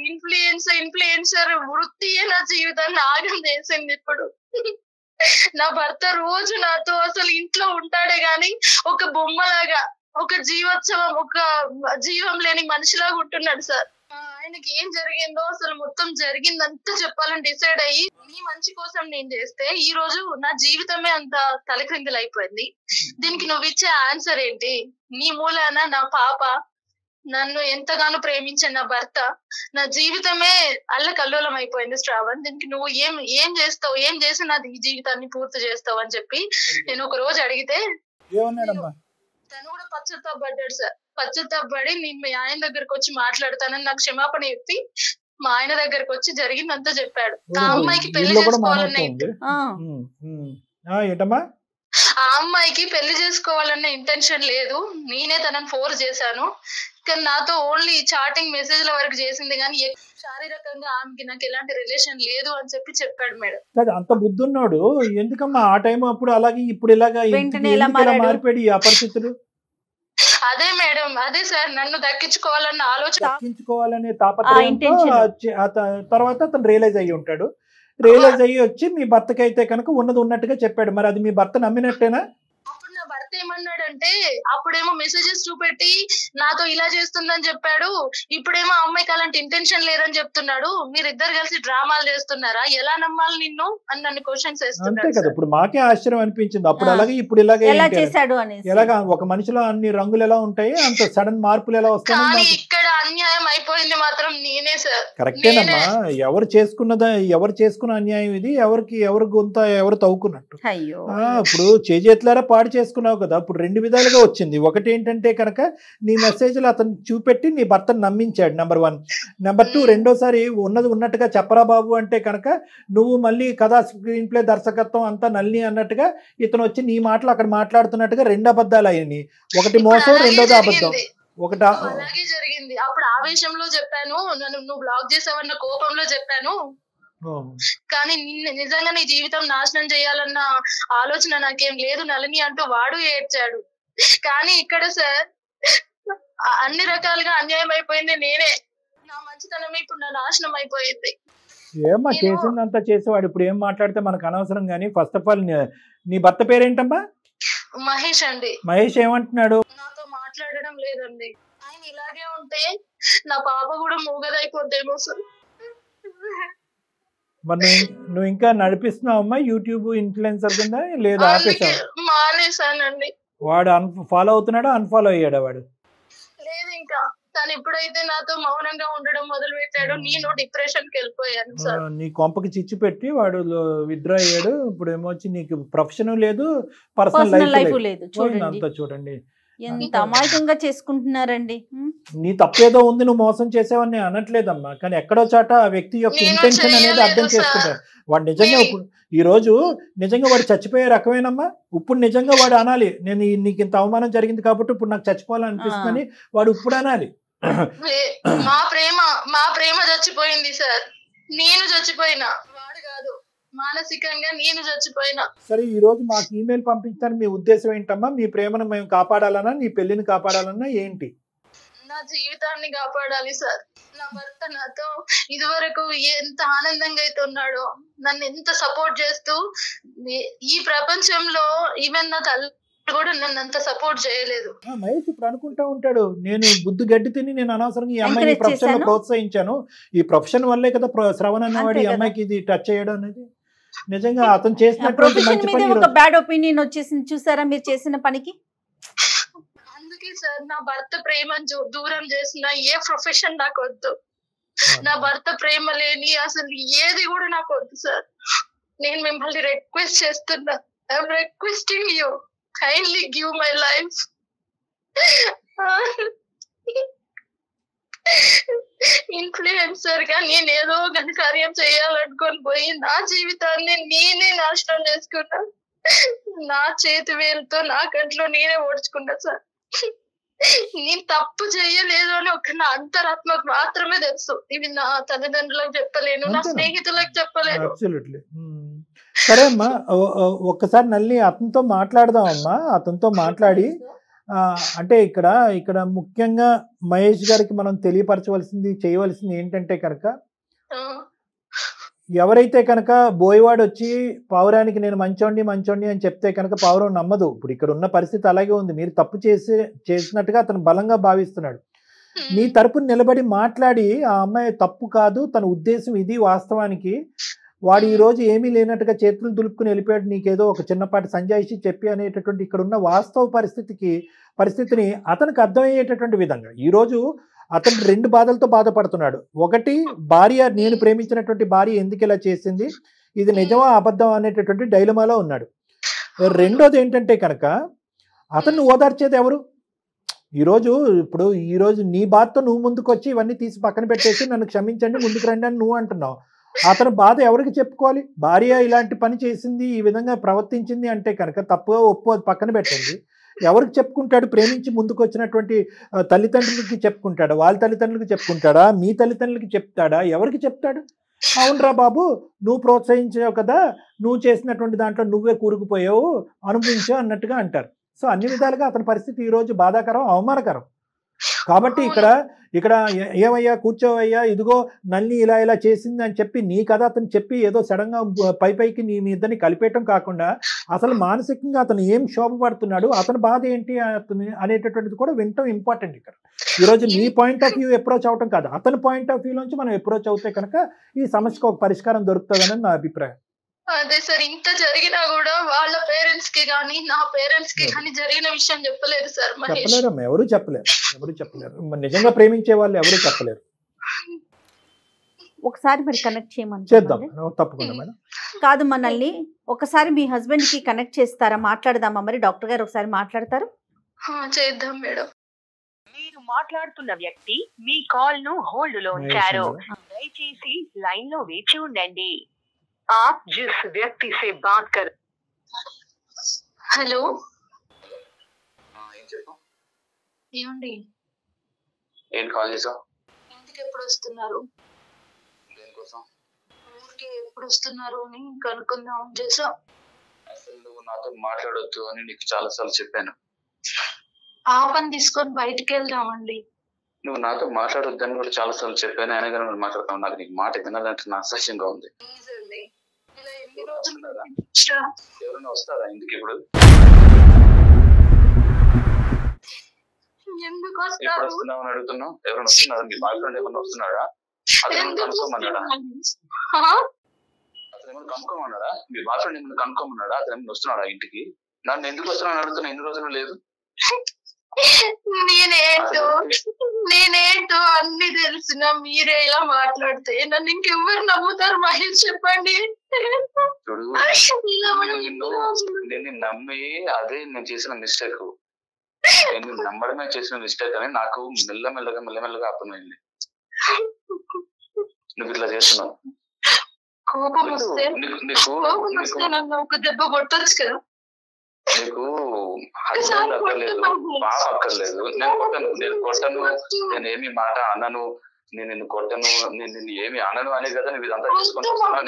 ఇన్ఫ్లుయెన్సర్ వృత్తియే నా జీవితాన్ని ఆగం చేసింది. ఇప్పుడు నా భర్త రోజు నాతో అసలు ఇంట్లో ఉంటాడే గాని ఒక బొమ్మలాగా, ఒక జీవోత్సవం, ఒక జీవం లేని మనిషిలాగా ఉంటున్నాడు సార్. ఆయనకి ఏం జరిగిందో అసలు మొత్తం జరిగిందంతా చెప్పాలని డిసైడ్ అయ్యి, నీ మంచి కోసం నేను చేస్తే ఈ రోజు నా జీవితమే అంత తలక్రిందులు అయిపోయింది. దీనికి నువ్వు ఇచ్చే ఆన్సర్ ఏంటి? నీ మూలాన నా పాప, నన్ను ఎంతగానో ప్రేమించే నా భర్త, నా జీవితమే అల్లకల్లోలం అయిపోయింది శ్రావణ్. దీనికి నువ్వు ఏం చేస్తావు, ఏం చేసి నాది ఈ జీవితాన్ని పూర్తి చేస్తావు అని చెప్పి నేను ఒక రోజు అడిగితే తను కూడా పశ్చాత్తాపడ్డాడు సార్. పశ్చాత్తాపడి నేను మీ ఆయన దగ్గరకు వచ్చి మాట్లాడతానని నాకు క్షమాపణ చెప్పి మా ఆయన దగ్గరకు వచ్చి జరిగిందంతా చెప్పాడు. ఆ అమ్మాయికి పెళ్లి చేసుకోవాలన్న ఇంటెన్షన్ లేదు, నేనే తనని ఫోర్స్ చేశాను. కానీ నాతో ఓన్లీ చాటింగ్ మెసేజ్ల వరకు చేసింది కానీ శారీరకంగా ఆమెకి నాకు ఎలాంటి రిలేషన్ లేదు అని చెప్పాడు మేడం. అంత బుద్ధున్నాడు ఎందుకమ్మా ఆ టైం అప్పుడు అలాగే ఇప్పుడు ఇలాగా మారిపోయి ఆ పరిస్థితులు? అదే మేడం, అదే సార్, నన్ను దక్కించుకోవాలన్న ఆలోచన, దక్కించుకోవాలనే తాపత్రయంతో తర్వాత అతను రియలైజ్ అయ్యి ఉంటాడు. రియలైజ్ అయ్యి వచ్చి మీ భర్తకైతే కనుక ఉన్నది ఉన్నట్టుగా చెప్పాడు. మరి అది మీ భర్త నమ్మినట్టేనా? అప్పుడు నా భర్త ఏమన్నాడంటే, అప్పుడేమో మెసేజెస్ చూపెట్టి నాతో ఇలా చేస్తుందని చెప్పాడు, ఇప్పుడేమో అమ్మాయికి అలాంటి ఇంటెన్షన్ లేదని చెప్తున్నాడు, మీరిద్దరు కలిసి డ్రామాలు చేస్తున్నారా, ఎలా నమ్మాలి నిన్ను అని నన్ను క్వశ్చన్స్ వేస్తున్నాడు. అంతే కదా, ఇప్పుడు మాకే ఆశ్చర్యం అనిపించింది. అప్పుడు అలాగే ఇప్పుడు ఇలాగే ఎలాగా ఒక మనిషిలో అన్ని రంగులు ఎలా ఉంటాయి, అంత సడన్ మార్పులు ఎలా వస్తాయి. కానీ ఇక్కడ అన్యాయం అయిపోయింది మాత్రం నేనే సార్. కరెక్టేనమ్మా, ఎవరు చేసుకున్న అన్యాయం ఇది, ఎవరు గొంత ఎవరు తవ్వుకున్నట్టు. ఇప్పుడు చేతులారా పాడు చేసుకున్నావు కదా. ఇప్పుడు రెండు విధాలుగా వచ్చింది. ఒకటి ఏంటంటే కనుక నీ మెసేజ్లు అతను చూపెట్టి నీ భర్తను నమ్మించాడు, నెంబర్ 1. నెంబర్ 2, రెండోసారి ఉన్నది ఉన్నట్టుగా చెప్పరా బాబు అంటే కనుక నువ్వు మళ్ళీ కథా స్క్రీన్ ప్లే దర్శకత్వం అంతా నల్లి అన్నట్టుగా ఇతను వచ్చి నీ మాటలు అక్కడ మాట్లాడుతున్నట్టుగా 2 అబద్ధాలు అయ్యాయి. ఒకటి మోసం, రెండోది అబద్ధం. అలాగే జరిగింది. అప్పుడు ఆవేశంలో చెప్పాను, నువ్వు బ్లాక్ చేసావన్న కోపంలో చెప్పాను. కానీ నిజంగా నీ జీవితం నాశనం చేయాలన్న ఆలోచన నాకేం లేదు నళిని అంటూ వాడు ఏడ్చాడు. కానీ ఇక్కడ సార్ అన్ని రకాలుగా అన్యాయం అయిపోయింది నేనే. నా మంచితనమే ఇప్పుడు నా నాశనం అయిపోయింది. ఏమ్మా చేసిందంతా చేసేవాడు ఇప్పుడు ఏం మాట్లాడితే మనకు అనవసరం. కానీ ఫస్ట్ ఆఫ్ ఆల్ నీ భర్త పేరేంటమ్మా? మహేష్ అండి. మహేష్ ఏమంటున్నాడు? నాతో మాట్లాడడం లేదండి. ఆయన ఇలాగే ఉంటే నా పాప కూడా మూగదైపోద్దేమో సార్. మరి నువ్వు ఇంకా నడిపిస్తున్నావమ్మా యూట్యూబ్ ఇన్ఫ్లుయెన్సర్ కింద? లేదా ఆపేసావు? మానేసానండి. వాడు ఫాలో అవుతున్నాడా, అన్ఫాలో అయ్యాడా? వాడు లేదు, ఇంకా తను ఎప్పుడైతే నాతో మౌనంగా ఉండడం మొదలు పెట్టాడు నేను డిప్రెషన్ కి వెళ్ళిపోయాను సార్. నీ కొంపకి చిచ్చు పెట్టి వాడు విత్డ్రా అయ్యాడు. ఇప్పుడు ఏమొచ్చి నీకు ప్రొఫెషన్ లేదు, పర్సనల్ లైఫ్ లేదు. అంతా చూడండి ఎంత అమాయకంగా చేసుకుంటున్నారండి. నీ తప్పేదో ఉంది, నువ్వు మోసం చేసావని అనట్లేదమ్మా. కానీ ఎక్కడో చాట ఆ వ్యక్తి యొక్క ఇంటెన్షన్ అనేది అర్థం చేసుకుంటాడు. వాడు నిజంగా ఇప్పుడు ఈ రోజు నిజంగా వాడు చచ్చిపోయే రకమేనమ్మా. ఇప్పుడు నిజంగా వాడు అనాలి, నేను నీకు ఇంత అవమానం జరిగింది కాబట్టి ఇప్పుడు నాకు చచ్చిపోవాలనిపిస్తుందని వాడు ఇప్పుడు అనాలి. మా ప్రేమ చచ్చిపోయింది సార్, నేను చచ్చిపోయినా, వాడు కాదు. మానసికంగా నేను చచ్చిపోయినా. సరే, ఈ రోజు మాకు ఈమెయిల్ పంపించడానికి మీ ఉద్దేశం ఏంటమ్మా? మీ ప్రేమను మేము కాపాడాలన్నా, నీ పెళ్లిని కాపాడాలన్నా ఏంటి? నా జీవితాన్ని కాపాడాలి సార్. నా భర్త నాతో ఇదివరకు ఎంత ఆనందంగా అయితే ఉన్నాడో, నన్ను ఎంత సపోర్ట్ చేస్తూ, ఈ ప్రపంచంలో ఈవెన్ నా తల్లి కూడా నన్ను అంత సపోర్ట్ చేయలేదు. మహేష్ ఇప్పుడు అనుకుంటా ఉంటాడు, నేను బుద్ధి గడ్డి తిని నేను అనవసరంగా ఈ అమ్మాయిని ప్రొఫెషన్ లో ప్రోత్సహించాను, ఈ ప్రొఫెషన్ వల్లే కదా శ్రవణ్ అన్నవాడు ఈ అమ్మాయికి ఇది టచ్ చేయడం అనేది. నిజంగా అతను చేసిన బ్యాడ్ ఒపీనియన్ వచ్చేసింది చూసారా మీరు చేసిన పనికి. అందుకే సార్ నా భర్త ప్రేమను దూరం చేసిన ఏ ప్రొఫెషన్ నాకు వద్దు. నా భర్త ప్రేమ లేని అసలు ఏది కూడా నాకు వద్దు సార్. నేను మిమ్మల్ని రిక్వెస్ట్ చేస్తున్నా, I'm requesting you, kindly give my life. Influencer గా నేనేదో ఘనకార్యం చేయాలనుకొని పోయి నా జీవితాన్ని నేనే నాశనం చేసుకున్నా. నా చేతి వేలుతో నా కంట్లో నేనే ఓడ్చుకున్నా సార్. నేను తప్పు చేయలేదు అని ఒక నా అంతరాత్మకు మాత్రమే తెలుసు. ఇవి నా తల్లిదండ్రులకు చెప్పలేను, నా స్నేహితులకు చెప్పలేను. సరే అమ్మా, ఒక్కసారి నల్లి అతనితో మాట్లాడదామమ్మా. అతనితో మాట్లాడి అంటే ఇక్కడ ముఖ్యంగా మహేష్ గారికి మనం తెలియపరచవలసింది, చేయవలసింది ఏంటంటే కనుక, ఎవరైతే కనుక బోయవాడు వచ్చి పావురానికి నేను మంచోండి అని చెప్తే కనుక పావురం నమ్మదు. ఇప్పుడు ఇక్కడ ఉన్న పరిస్థితి అలాగే ఉంది. మీరు తప్పు చేసినట్టుగా అతను బలంగా భావిస్తున్నాడు. మీ తరపున నిలబడి మాట్లాడి ఆ అమ్మాయి తప్పు కాదు, తన ఉద్దేశం ఇది, వాస్తవానికి వాడు ఈ రోజు ఏమీ లేనట్టుగా చేతులు దులుపుకుని వెళ్ళిపోయాడు, నీకేదో ఒక చిన్నపాటి సంజాయిషి చెప్పి అనేటటువంటి ఇక్కడ ఉన్న వాస్తవ పరిస్థితిని అతనికి అర్థమయ్యేటటువంటి విధంగా ఈరోజు అతను 2 బాధలతో బాధపడుతున్నాడు. ఒకటి, భార్య, నేను ప్రేమించినటువంటి భార్య ఎందుకు ఇలా చేసింది, ఇది నిజమా అబద్ధం అనేటటువంటి డైలమాలో ఉన్నాడు. రెండోది ఏంటంటే కనుక అతన్ని ఓదార్చేది ఎవరు? ఈరోజు నీ బాధతో నువ్వు ముందుకు వచ్చి ఇవన్నీ తీసి పక్కన పెట్టేసి నన్ను క్షమించండి ముందుకు రండి అని నువ్వు అంటున్నావు. అతని బాధ ఎవరికి చెప్పుకోవాలి? భార్య ఇలాంటి పని చేసింది, ఈ విధంగా ప్రవర్తించింది అంటే కనుక తప్పుగా ఒప్పు పక్కన పెట్టండి. ఎవరికి చెప్పుకుంటాడు? ప్రేమించి ముందుకు వచ్చినటువంటి తల్లిదండ్రులకి చెప్పుకుంటాడా? వాళ్ళ తల్లిదండ్రులకి చెప్పుకుంటాడా? మీ తల్లిదండ్రులకి చెప్తాడా? ఎవరికి చెప్తాడు? అవునరా బాబు, నువ్వు ప్రోత్సహించావు కదా, నువ్వు చేసినటువంటి దాంట్లో నువ్వే కూరుకుపోయావు, అనుభవించావు అన్నట్టుగా అంటారు. సో అన్ని విధాలుగా అతని పరిస్థితి ఈరోజు బాధాకరం, అవమానకరం. కాబట్టి ఇక్కడ ఏమయ్యా కూర్చోవయ్యా, ఇదిగో నల్లి ఇలా చేసింది అని చెప్పి నీ కథ అతను చెప్పి ఏదో సడన్గా పైకి మీ ఇద్దరిని కలిపేయటం కాకుండా అసలు మానసికంగా అతను ఏం శోభపడుతున్నాడు, అతని బాధ ఏంటి అనేటటువంటిది కూడా వినటం ఇంపార్టెంట్. ఇక్కడ ఈరోజు నీ పాయింట్ ఆఫ్ వ్యూ అప్రోచ్ అవటం కాదు, అతని పాయింట్ ఆఫ్ వ్యూ నుంచి మనం అప్రోచ్ అవుతే కనుక ఈ సమస్యకు ఒక పరిష్కారం దొరుకుతుందని నా అభిప్రాయం. అదే సార్, ఇంత జరిగినా కూడా వాళ్ళ పేరెంట్స్ కి గానీ నా పేరెంట్స్ కి గానీ జరిగిన విషయం చెప్పలేదు సార్ మహేష్. చెప్పలేరమ్మా, ఎవరు చెప్పలేరు. నిజంగా ప్రేమించే వాళ్ళు ఎవరు చెప్పలేరు. ఒకసారి మరి కనెక్ట్ చేయమని చేద్దాం, తప్పకుండా మేడం. కాదు మనల్ని ఒకసారి మీ హస్బెండ్ కి కనెక్ట్ చేస్తారా? మాట్లాడదామా? మరి డాక్టర్ గారు ఒకసారి మాట్లాడతారు. చేద్దాం మేడం. మీరు మాట్లాడుతున్న వ్యక్తి మీ కాల్ ను హోల్డ్ లో ఉంచారు, దయచేసి లైన్ లో వేచి ఉండండి. आप जिस व्यक्ति से बात कर హలో ఏమండి, ఏం కాల్ చేసావు? ఇంటికి ఎప్పుడు వస్తున్నారు? ఊరికి ఎప్పుడు వస్తున్నారు అని కనుక్కుందాం చేసా. అసలు నువ్వు నాతో మాట్లాడొద్దు అని నీకు చాలా సార్లు చెప్పాను. ఆ పని తీసుకొని బయటికి వెళ్దామండి. నువ్వు నాతో మాట్లాడొద్దు అని కూడా చాలా సార్లు చెప్పాను, అయినా కానీ నువ్వు మాట్లాడతావు. నాకు నీకు మాట వినాలంటే నా అసహ్యంగా ఉంది. ఎవరైనా వస్తారా ఇంటికి ఇప్పుడు? ఎందుకు ఎప్పుడు వస్తున్నావు అని అడుగుతున్నావు. ఎవరైనా వస్తున్నారా? మీ బాయ్ ఫ్రెండ్ ఏమన్నా వస్తున్నాడా? అతను కనుక్కోమన్నాడా? మీ బాయ్ ఫ్రెండ్ ఏమన్నా కనుక్కోమన్నాడా? అతను ఏమన్నా వస్తున్నాడా ఇంటికి? నన్ను ఎందుకు వస్తున్నాను అడుగుతున్నా, ఎన్ని రోజులు లేదు. నేనేంటో అన్ని తెలిసిన మీరే ఇలా మాట్లాడితే నన్ను ఇంకెవ్వరు నమ్ముతారు మహేష్, చెప్పండి. చూడు, నేను నమ్మి అదే నేను చేసిన మిస్టేక్, నేను నమ్మడమే చేసిన మిస్టేక్ అని నాకు మెల్లమెల్లగా అర్థమైంది. నువ్వు ఇట్లా చేస్తున్నావు. కోపం వస్తే నన్ను ఒక దెబ్బ కొట్టొచ్చు కదా. నీకు హస్బెండ్ అక్కర్లేదు, పాప అక్కర్లేదు. నేను కొట్టను, నేను ఏమి మాట అనను, నేను నిన్ను కొట్టను, నేను నిన్ను ఏమి అనను అనే కదా నువ్వు ఇదంతా చేసుకొని వస్తున్నావు.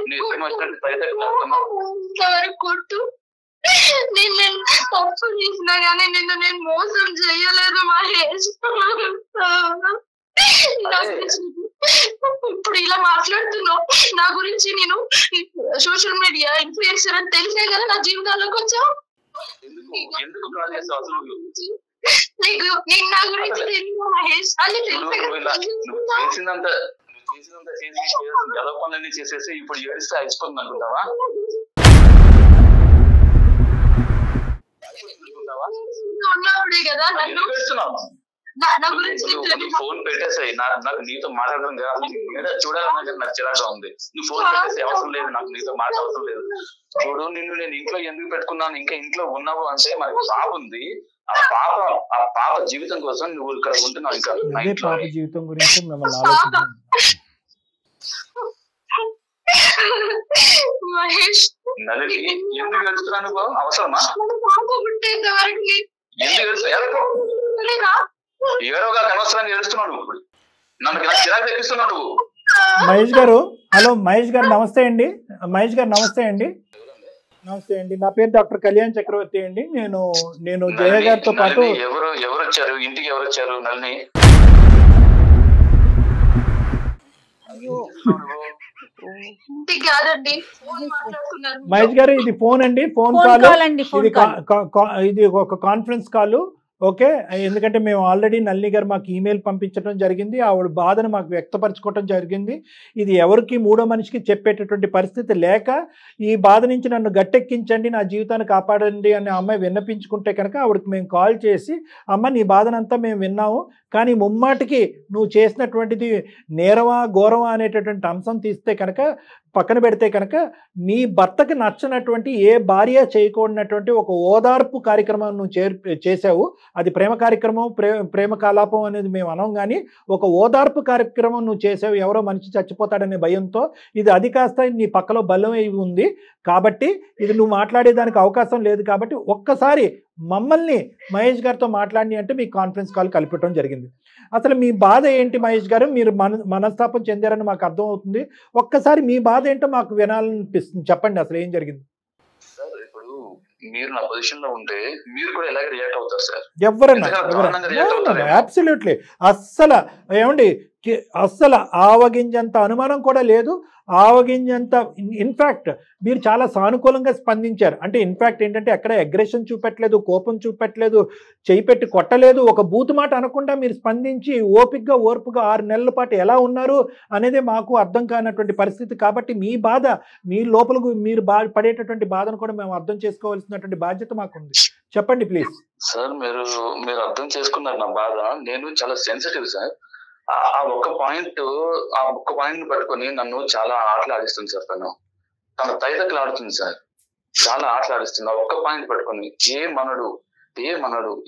నీ ఇష్టం వచ్చినట్టు కొట్టు. నేను తప్పు చేసినా గానీ నేను మోసం చేయలేదు మహేష్. ఇప్పుడు ఇలా మాట్లాడుతున్నావు నా గురించి. నేను సోషల్ మీడియా ఇన్ఫ్లుయెన్సర్ అని తెలిసే కదా నా జీవితాల్లోకి వచ్చావు. నీకు నా గురించి తెలియదు మహేష్ అని చేసినంత పనులన్నీ చేసేసి ఇప్పుడు ఏడిస్తే అయిపోతుంది అనుకుంటావా? ఉన్నప్పుడే కదా నన్ను ఫోన్ పెట్టేసాయి. నాకు నీతో మాట్లాడడం చూడాలన్నా నాకు చిరాగా ఉంది. నువ్వు ఫోన్ పెట్టేసి అవసరం లేదు, నాకు నీతో మాట అవసరం లేదు. చూడు, నిన్ను నేను ఇంట్లో ఎందుకు పెట్టుకున్నాను, ఇంకా ఇంట్లో ఉన్నావు అంటే మనకి పాప ఉంది. ఆ పాప జీవితం కోసం నువ్వు ఇక్కడ ఉంటున్నావు. ఇంకా పాప జీవితం గురించి మహేష్ నలిని ఎందుకు గడుస్తున్నాను బాబు? అవసరమా? ఎందుకు ఏడవగా అనవసరంగా ఏడుస్తున్నావు నువ్వు. ఇప్పుడు నన్ను చిరాకు తెప్పిస్తున్నావు నువ్వు. మహేష్ గారు, హలో మహేష్ గారు నమస్తే అండి. మహేష్ గారు నమస్తే అండి. నమస్తే అండి, నా పేరు డాక్టర్ కళ్యాణ్ చక్రవర్తి అండి. నేను జయ గారితో పాటు ఎవరు వచ్చారు ఇంటికి? ఎవరు వచ్చారు? నల్ని ఇంటికి కాదండి, ఫోన్ మాట్లాడుతున్నారు. మహేష్ గారు ఇది ఫోన్ అండి, ఫోన్ కాల్ అండి. ఇది ఒక కాన్ఫరెన్స్ కాల్. ఓకే, ఎందుకంటే మేము ఆల్రెడీ నల్ని గారు మాకు ఈమెయిల్ పంపించడం జరిగింది, ఆవిడ బాధను మాకు వ్యక్తపరచుకోవడం జరిగింది. ఇది ఎవరికి మూడో మనిషికి చెప్పేటటువంటి పరిస్థితి లేక ఈ బాధ నుంచి నన్ను గట్టెక్కించండి, నా జీవితాన్ని కాపాడండి అని అమ్మాయి విన్నపించుకుంటే కనుక ఆవిడకి మేము కాల్ చేసి, అమ్మ నీ బాధనంతా మేము విన్నాము, కానీ ముమ్మాటికి నువ్వు చేసినటువంటిది నేరమా ఘోరమా అనేటటువంటి అంశం తీస్తే కనుక పక్కన పెడితే కనుక మీ భర్తకి నచ్చనటువంటి ఏ భార్య చేయకూడనటువంటి ఒక ఓదార్పు కార్యక్రమం నువ్వు చేసావు. అది ప్రేమ కార్యక్రమం, ప్రేమ కలాపం అనేది మేము అనం, కానీ ఒక ఓదార్పు కార్యక్రమం నువ్వు చేసావు ఎవరో మనిషి చచ్చిపోతాడనే భయంతో. అది కాస్త నీ పక్కలో బలం అయి ఉంది కాబట్టి ఇది నువ్వు మాట్లాడేదానికి అవకాశం లేదు. కాబట్టి ఒక్కసారి మమ్మల్ని మహేష్ గారితో మాట్లాడి అంటే మీకు కాన్ఫరెన్స్ కాల్ కలిపటం జరిగింది. అసలు మీ బాధ ఏంటి మహేష్ గారు? మీరు మనస్తాపం చెందారని మాకు అర్థం అవుతుంది. ఒక్కసారి మీ బాధ ఏంటో మాకు వినాలనిపిస్తుంది, చెప్పండి అసలు ఏం జరిగింది? సార్ ఇప్పుడు మీరు నా పొజిషన్ లో ఉంటే మీరు కూడా ఎలాగ రియాక్ట్ అవుతారు సార్? ఎవరన్నా అబ్సల్యూట్లీ అస్సలు ఏమండి, అస్సలు ఆవగింజంత అనుమానం కూడా లేదు. ఆవగింజంత ఇన్ఫ్యాక్ట్ మీరు చాలా సానుకూలంగా స్పందించారు. అంటే ఇన్ఫ్యాక్ట్ ఏంటంటే ఎక్కడ అగ్రెషన్ చూపెట్టలేదు, కోపం చూపెట్టలేదు, చేయి పెట్టి కొట్టలేదు, ఒక బూతు మాట అనకుండా మీరు స్పందించి ఓపికగా ఓర్పుగా 6 నెలల పాటు ఎలా ఉన్నారు అనేది మాకు అర్థం కానటువంటి పరిస్థితి. కాబట్టి మీ బాధ, మీ లోపలకు మీరు పడేటటువంటి బాధను కూడా మేము అర్థం చేసుకోవాల్సినటువంటి బాధ్యత మాకుంది. చెప్పండి ప్లీజ్. సార్ మీరు అర్థం చేసుకున్నారు నా బాధ. నేను చాలా సెన్సిటివ్ సార్. ఆ ఒక్క పాయింట్ పట్టుకొని నన్ను చాలా ఆటలాడిస్తుంది సార్. తన తైదక్కలు ఆడుతుంది సార్, చాలా ఆటలాడిస్తుంది. ఆ ఒక్క పాయింట్ పట్టుకొని ఏమనడు,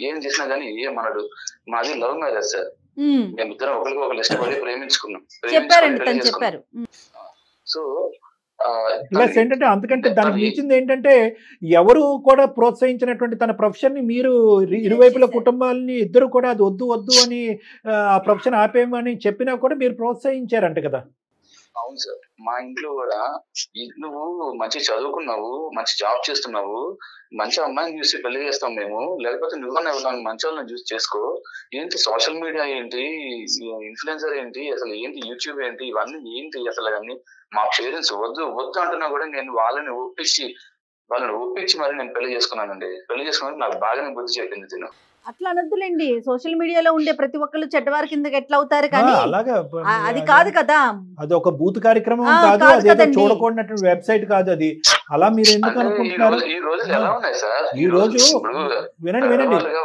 ఏం చేసినా గానీ ఏమనడు. మాది లవ్ మ్యారేజ్ సార్. మేమిద్దరం ఒకరికి ఒకరు ఇష్టపడి ప్రేమించుకున్నాం. సో ప్లస్ ఏంటంటే అంతకంటే దానికి మించింది ఏంటంటే ఎవరు కూడా ప్రోత్సహించినటువంటి తన ప్రొఫెషన్ ని మీరు ఇరువైపుల కుటుంబాలని ఇద్దరు కూడా అది వద్దు అని ఆ ప్రొఫెషన్ ఆపేయమని చెప్పినా కూడా మీరు ప్రోత్సహించారంట కదా? అవును సార్, మా ఇంట్లో కూడా నువ్వు మంచి చదువుకున్నావు, మంచి జాబ్ చేస్తున్నావు, మంచి అమ్మాయిని చూసి పెళ్లి చేస్తాం మేము, లేకపోతే నువ్వన్నా ఎవరైనా మంచి వాళ్ళని చూసి చేసుకో. ఏంటి సోషల్ మీడియా ఏంటి, ఇన్ఫ్లుయెన్సర్ ఏంటి, అసలు ఏంటి యూట్యూబ్ ఏంటి, ఇవన్నీ ఏంటి అసలు అన్ని. మా పేరెంట్స్ వద్దు అంటున్నా కూడా నేను వాళ్ళని ఒప్పించి మరి నేను పెళ్లి చేసుకున్నానండి. పెళ్లి చేసుకున్నాక నాకు బాగానే బుద్ధి చెప్పింది తిను. అట్లా అనొద్దులేండి, సోషల్ మీడియాలో ఉండే ప్రతి ఒక్కళ్ళు చెడ్డవారి కిందకి ఎట్లా అవుతారు, కానీ అది కాదు కదా. అది ఒక బూత్ కార్యక్రమం కాదు, అదేదో చూడకూడనటువంటి వెబ్సైట్ కాదు అది. అలా మీరు ఎందుకు అనుకుంటున్నారు? ఈ రోజులు ఎలా ఉన్నాయి సార్? ఈ రోజు వినండి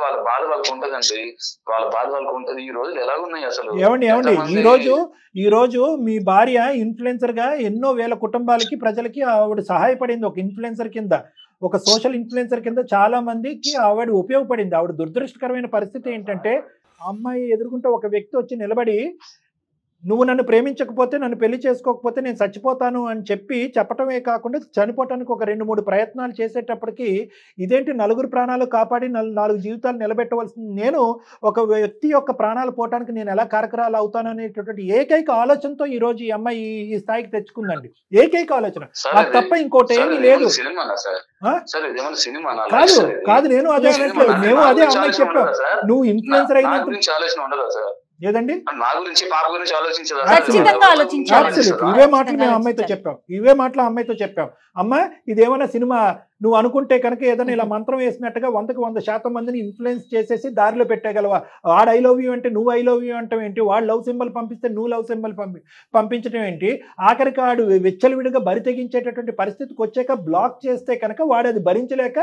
వాళ్ళ బాధ వాళ్ళకు ఉంటదండి, వాళ్ళ బాధ వాళ్ళకు ఉంటది. ఈ రోజులు ఎలా ఉన్నాయి అసలు? ఏమండి ఈ రోజు మీ భార్య ఇన్ఫ్లుయెన్సర్ గా ఎన్నో వేల కుటుంబాలకి, ప్రజలకి ఆవిడ సహాయపడింది. ఒక ఇన్ఫ్లుయెన్సర్ కింద, ఒక సోషల్ ఇన్ఫ్లుయెన్సర్ కింద చాలా మందికి ఆవిడ ఉపయోగపడింది. ఆవిడ దురదృష్టకరమైన పరిస్థితి ఏంటంటే అమ్మాయి ఎదుర్కొంటే ఒక వ్యక్తి వచ్చి నిలబడి నువ్వు నన్ను ప్రేమించకపోతే, నన్ను పెళ్లి చేసుకోకపోతే నేను చచ్చిపోతాను అని చెప్పటమే కాకుండా చనిపోవటానికి ఒక 2-3 ప్రయత్నాలు చేసేటప్పటికి ఇదేంటి 4 ప్రాణాలు కాపాడి 4 జీవితాలు నిలబెట్టవలసింది నేను ఒక వ్యక్తి యొక్క ప్రాణాలు పోవటానికి నేను ఎలా కారకరాలు అవుతాను అనేటటువంటి ఏకైక ఆలోచనతో ఈ రోజు ఈ అమ్మాయి ఈ స్థాయికి తెచ్చుకుందండి. ఏకైక ఆలోచన, అది తప్ప ఇంకోటి ఏమీ లేదు. కాదు నేను అదే అనట్లేదు, మేము అదే అమ్మాయి చెప్పాం. నువ్వు ఇన్ఫ్లుయెన్సర్ అయినట్టు ఏదండి, నా గురించి పాప గురించి ఆలోచించదా? ఇవే మాటలు మేము అమ్మాయితో చెప్పాం. అమ్మ ఇదేమైనా సినిమా నువ్వు అనుకుంటే కనుక ఏదైనా ఇలా మంత్రం వేసినట్టుగా 100% మందిని ఇన్ఫ్లుయెన్స్ చేసేసి దారిలో పెట్టగలవా? వాడు ఐ లవ్ యూ అంటే నువ్వు ఐ లవ్ యూ అంటాం ఏంటి? వాడు లవ్ సింబల్ పంపిస్తే నువ్వు లవ్ సింబల్ పంపించడం ఏంటి? ఆఖరికి వాడు వెచ్చలివిడిగా బరి తెగించేటటువంటి పరిస్థితికి వచ్చాక బ్లాక్ చేస్తే కనుక వాడు అది భరించలేక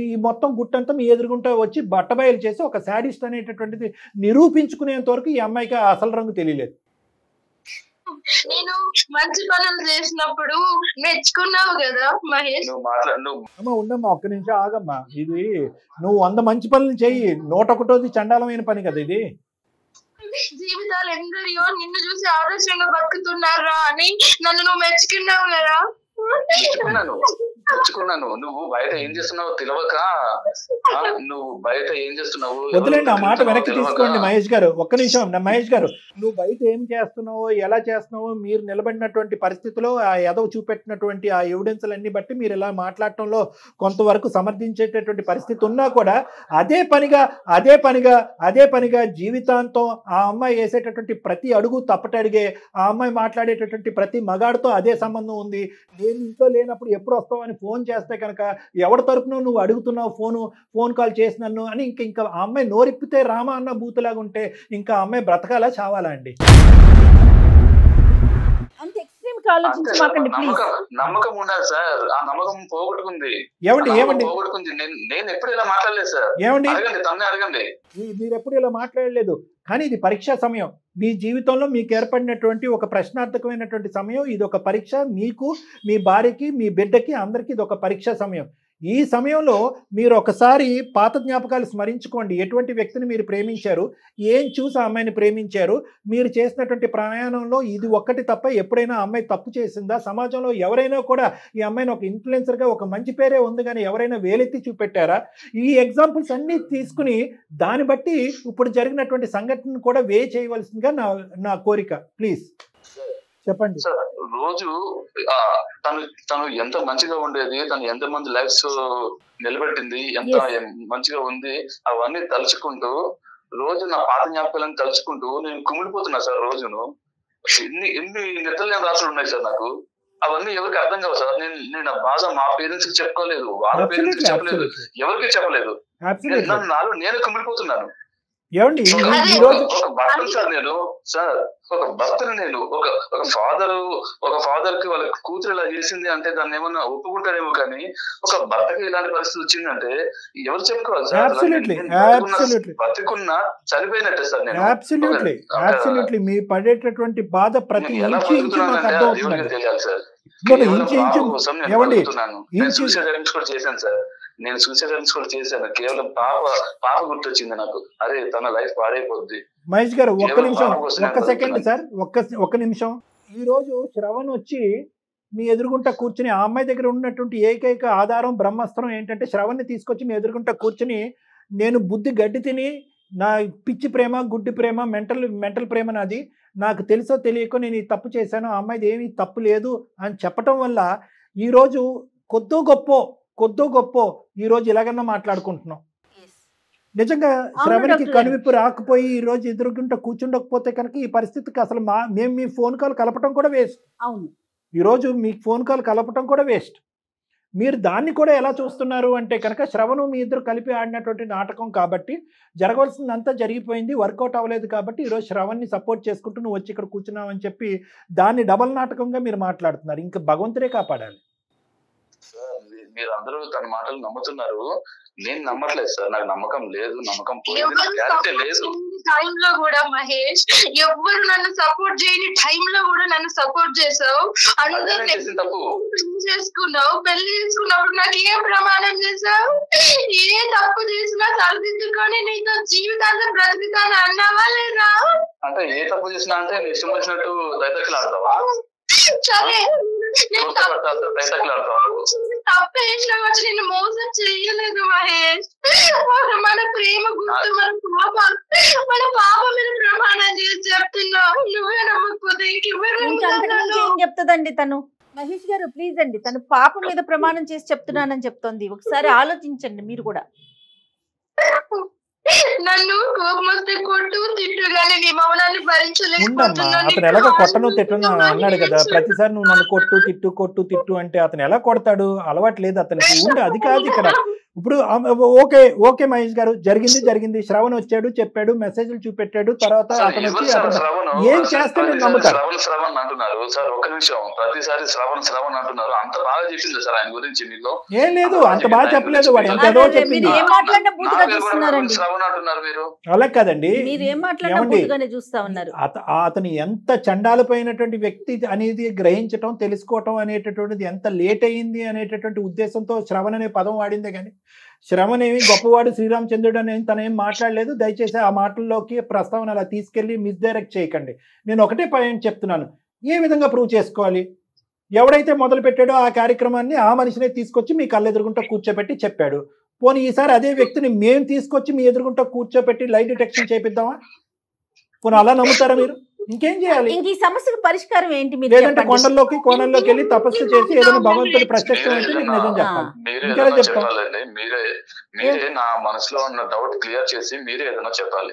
ఈ మొత్తం గుట్టంతా మీ ఎదురుగుంటా వచ్చి బట్టబయలు చేసి ఒక శాడిస్ట్ అనేటటువంటిది నిరూపించుకునేంత వరకు ఈ అమ్మాయికి అసలు రంగు తెలియలేదు. నేను మంచి పనులు చేసినప్పుడు మెచ్చుకున్నావు కదా మహేష్. అమ్మా ఉండమ్మా, ఒక్క నిమిషం ఆగమ్మా. ఇది నువ్వు 100 మంచి పనులు చెయ్యి, 101ది చండాలమైన పని కదా ఇది. జీవితాలు ఎందరియో నిన్ను చూసి ఆదర్శంగా బతుకుతున్నారా అని నన్ను నువ్వు మెచ్చుకున్నావు కదా. తెచ్చుకున్నాను. నువ్వు బయట ఏం చేస్తున్నావు తెలియక, నువ్వు బయట ఏం చేస్తున్నావు వదిలేండి ఆ మాట వెనక్కి తీసుకోండి మహేష్ గారు, ఒక్క నిమిషం. మహేష్ గారు, నువ్వు బయట ఏం చేస్తున్నావో ఎలా చేస్తున్నావో మీరు నిలబడినటువంటి పరిస్థితిలో ఆ ఎదవ చూపెట్టినటువంటి ఆ ఎవిడెన్స్లన్నీ బట్టి మీరు ఇలా మాట్లాడటంలో కొంతవరకు సమర్థించేటటువంటి పరిస్థితి ఉన్నా కూడా అదే పనిగా జీవితాంతం ఆ అమ్మాయి వేసేటటువంటి ప్రతి అడుగు తప్పటడిగే, ఆ అమ్మాయి మాట్లాడేటటువంటి ప్రతి మగాడితో అదే సంబంధం ఉంది. నేను ఇంట్లో లేనప్పుడు ఎప్పుడు వస్తావు అని ఫోన్ చేస్తే కనుక ఎవరి తరపున నువ్వు అడుగుతున్నావు ఫోన్ కాల్ చేసి నన్ను అని ఇంకా ఆ అమ్మాయి నోరిప్పితే రామ అన్న బూతులాగా ఉంటే ఇంకా ఆ అమ్మాయి బ్రతకాలా చావాలా అండి? అంత ఎక్స్ట్రీమ్ ఆలోచించమాకండి ప్లీజ్. నమ్మకం ఉండాలి సార్, ఆ నమ్మకం పోగొట్టుకుంది. ఏమండి పోగొట్టుకుంది. నేను ఎప్పుడు ఇలా మాట్లాడలేదు సార్. ఏమండి తన్నే అడగండి. మీరు ఎప్పుడు ఇలా మాట్లాడలేదు, కానీ ఇది పరీక్షా సమయం. మీ జీవితంలో మీకు ఏర్పడినటువంటి ఒక ప్రశ్నార్థకమైనటువంటి సమయం. ఇది ఒక పరీక్ష, మీకు, మీ భార్యకి, మీ బిడ్డకి, అందరికీ ఇది ఒక పరీక్షా సమయం. ఈ సమయంలో మీరు ఒకసారి పాత జ్ఞాపకాలు స్మరించుకోండి. ఎటువంటి వ్యక్తిని మీరు ప్రేమించారు, ఏం చూసి ఆ అమ్మాయిని ప్రేమించారు, మీరు చేసినటువంటి ప్రయాణంలో ఇది ఒక్కటి తప్ప ఎప్పుడైనా అమ్మాయి తప్పు చేసిందా? సమాజంలో ఎవరైనా కూడా ఈ అమ్మాయిని ఒక ఇన్ఫ్లుయెన్సర్గా ఒక మంచి పేరే ఉంది కానీ ఎవరైనా వేలెత్తి చూపెట్టారా? ఈ ఎగ్జాంపుల్స్ అన్నీ తీసుకుని దాన్ని బట్టి ఇప్పుడు జరిగినటువంటి సంఘటన కూడా చేయవలసిందిగా నా కోరిక. ప్లీజ్ చెప్పండి. రోజు తను ఎంత మంచిగా ఉండేది, తను ఎంత మంది లైఫ్స్ నిలబెట్టింది, ఎంత మంచిగా ఉంది, అవన్నీ తలుచుకుంటూ రోజు నా పాత జ్ఞాపకాలను తలుచుకుంటూ నేను కుమిలిపోతున్నా సార్. రోజును ఎన్ని నిద్రలేని రాత్రులు ఉన్నాయి సార్ నాకు. అవన్నీ ఎవరికి అర్థం కావు సార్. నేను ఆ బాధ మా పేరెంట్స్ కి చెప్పుకోలేదు, వాళ్ళ పేరెంట్స్ కి చెప్పలేదు, ఎవరికి చెప్పలేదు. నాలో నేను కుమిలిపోతున్నాను. ఏమండి ఒక భర్తను సార్ నేను, సార్ ఒక భర్తను నేను, ఒక ఫాదర్ కి వాళ్ళ కూతురు ఇలా చేసింది అంటే దాన్ని ఏమన్నా ఒప్పుకుంటారేమో, కానీ ఒక భర్తకి ఇలాంటి పరిస్థితి వచ్చిందంటే ఎవరు చెప్పుకోవాలి సార్? బతికున్నా చనిపోయినట్టే సార్ నేను. అబ్సల్యూట్లీ మీ పడేటటువంటి బాధ ప్రతి తెలియాలి సార్. చేశాను సార్, నేను సూసైడ్ కూడా చేశాను. కేవలం పాప గుర్తొచ్చింది నాకు. అరే తన లైఫ్ పాడైపోద్ది. మహేష్ గారు ఒక్క నిమిషం, ఒక్క సెకండ్ సార్, ఒక్క నిమిషం. ఈ రోజు శ్రవణ్ వచ్చి మీ ఎదురుగుంట కూర్చుని, ఆ అమ్మాయి దగ్గర ఉన్నటువంటి ఏకైక ఆధారం బ్రహ్మాస్త్రం ఏంటంటే శ్రవణ్ని తీసుకొచ్చి మీ ఎదురుగుంట కూర్చుని, నేను బుద్ధి గడ్డి తిని, నా పిచ్చి ప్రేమ, గుడ్డి ప్రేమ, మెంటల్ ప్రేమ నాది, నాకు తెలుసో తెలియకో నేను ఈ తప్పు చేశాను, ఆ అమ్మాయిది ఏమీ తప్పు లేదు అని చెప్పటం వల్ల ఈరోజు కొద్దో గొప్ప ఈరోజు ఇలాగన్నా మాట్లాడుకుంటున్నాం. నిజంగా శ్రవణికి కనువిప్పు రాకపోయి ఈ రోజు ఎదురుగుంట కూర్చుండకపోతే కనుక ఈ పరిస్థితికి అసలు మేము మీ ఫోన్ కాల్ కలపటం కూడా వేస్ట్. అవును, ఈరోజు మీకు ఫోన్ కాల్ కలపటం కూడా వేస్ట్. మీరు దాన్ని కూడా ఎలా చూస్తున్నారు అంటే కనుక శ్రవణు మీ ఇద్దరు కలిపి ఆడినటువంటి నాటకం కాబట్టి జరగవలసిందంతా జరిగిపోయింది, వర్కౌట్ అవ్వలేదు కాబట్టి ఈరోజు శ్రవణ్ని సపోర్ట్ చేసుకుంటూ నువ్వు వచ్చి ఇక్కడ కూర్చున్నావు అని చెప్పి దాన్ని డబల్ నాటకంగా మీరు మాట్లాడుతున్నారు. ఇంకా భగవంతుడే కాపాడాలి. మీరు అందరూ తన మాటలు నమ్ముతున్నారు, నేను నమ్మట్లేదు సార్. నాకు నమ్మకం లేదు, నమ్మకం లేదు. టైంలో కూడా మహేష్, ఎవరు నన్ను సపోర్ట్ చేయని టైంలో కూడా నన్ను సపోర్ట్ చేసావు. తప్పు చేసుకున్నావు, పెళ్లి చేసుకున్నప్పుడు నాకు ఏం ప్రమాణం చేసావు? ఏ తప్పు చేసినా సరిదిద్దుకొని నీతో జీవితాంతం బ్రతుకుతాను అన్నావా లేదా? అంటే ఏ తప్పు చేసినా అంటే ఇష్టం వచ్చినట్టు దైతకులు ఆడతావా? సరే, తప్పు చేసినా వచ్చి నేను మోసం చెయ్యలేదు మహేష్. మన ప్రేమ గుర్తు, మన పాప మీద ప్రమాణం చేసి చెప్తున్నావు. నువ్వే నమ్మకపోతే ఏం చెప్తుందండి తను? మహేష్ గారు ప్లీజ్ అండి, తను పాప మీద ప్రమాణం చేసి చెప్తున్నానని చెప్తోంది. ఒకసారి ఆలోచించండి మీరు కూడా. నన్ను కోపం వస్తే కొట్టు తిట్టు, కానీ నీ మౌనాన్ని భరించలేకపోతున్నా. అతను ఎలాగ కొట్టను తిట్టను అన్నాడు కదా, ప్రతిసారి నువ్వు నన్ను కొట్టు తిట్టు అంటే అతను ఎలా కొడతాడు? అలవాటు లేదు అతనికి. ఉండే అది కాదు ఇక్కడ. ఇప్పుడు ఓకే మహేష్ గారు, జరిగింది. శ్రవణ్ వచ్చాడు, చెప్పాడు, మెసేజ్లు చూపెట్టాడు, తర్వాత అతను వచ్చి ఏం చేస్తే నేను నమ్ముతాను. శ్రవణ్ అంటున్నారు సార్, ఒక నిమిషం. ప్రతిసారి శ్రవణ్ అంటున్నారు. అంత బాగా చెప్పింది సార్ ఆయన గురించి మీలో? ఏం లేదు, అంత బాగా చెప్పలేదు. వాడు ఎంత ఏదో చెప్పింది. శ్రవణ్ అంటున్నారు మీరు. అలా కాదండి, అతను ఎంత చండాలిపోయినటువంటి వ్యక్తి అనేది గ్రహించటం, తెలుసుకోవటం అనేటటువంటిది ఎంత లేట్ అయ్యింది అనేటటువంటి ఉద్దేశంతో శ్రవణ్ అనే పదం వాడిందే కానీ శ్రవణ్ ఏమి గొప్పవాడు శ్రీరామచంద్రుడు అని తనేం మాట్లాడలేదు. దయచేసి ఆ మాటల్లోకి ప్రస్తావన అలా తీసుకెళ్లి మిస్డైరెక్ట్ చేయకండి. నేను ఒకటే పాయింట్ చెప్తున్నాను, ఏ విధంగా ప్రూవ్ చేసుకోవాలి? ఎవడైతే మొదలు పెట్టాడో ఆ కార్యక్రమాన్ని ఆ మనిషినే తీసుకొచ్చి మీ కళ్ళెదురుగుంటా కూర్చోబెట్టి చెప్పాడు. పోనీ ఈసారి అదే వ్యక్తిని మేము తీసుకొచ్చి మీ ఎదురుగుంటా కూర్చోబెట్టి లై డిటెక్షన్ చేపిద్దామా? పోనీ అలా నమ్ముతారా మీరు? ఇంకేం చేయాలి? ఇంక ఈ సమస్యకు పరిష్కారం ఏంటి? మీరు లేదంటే కొండల్లోకి కోణంలోకి వెళ్ళి తపస్సు చేసి ఏదైనా భగవంతుడి ప్రత్యక్షం అయితే మీకు నిజం చెప్పాలి. ఇంకేదో చెప్తాం. మీరే నా మనసులో ఉన్న డౌట్ క్లియర్ చేసి మీరే ఏదైనా చెప్పాలి.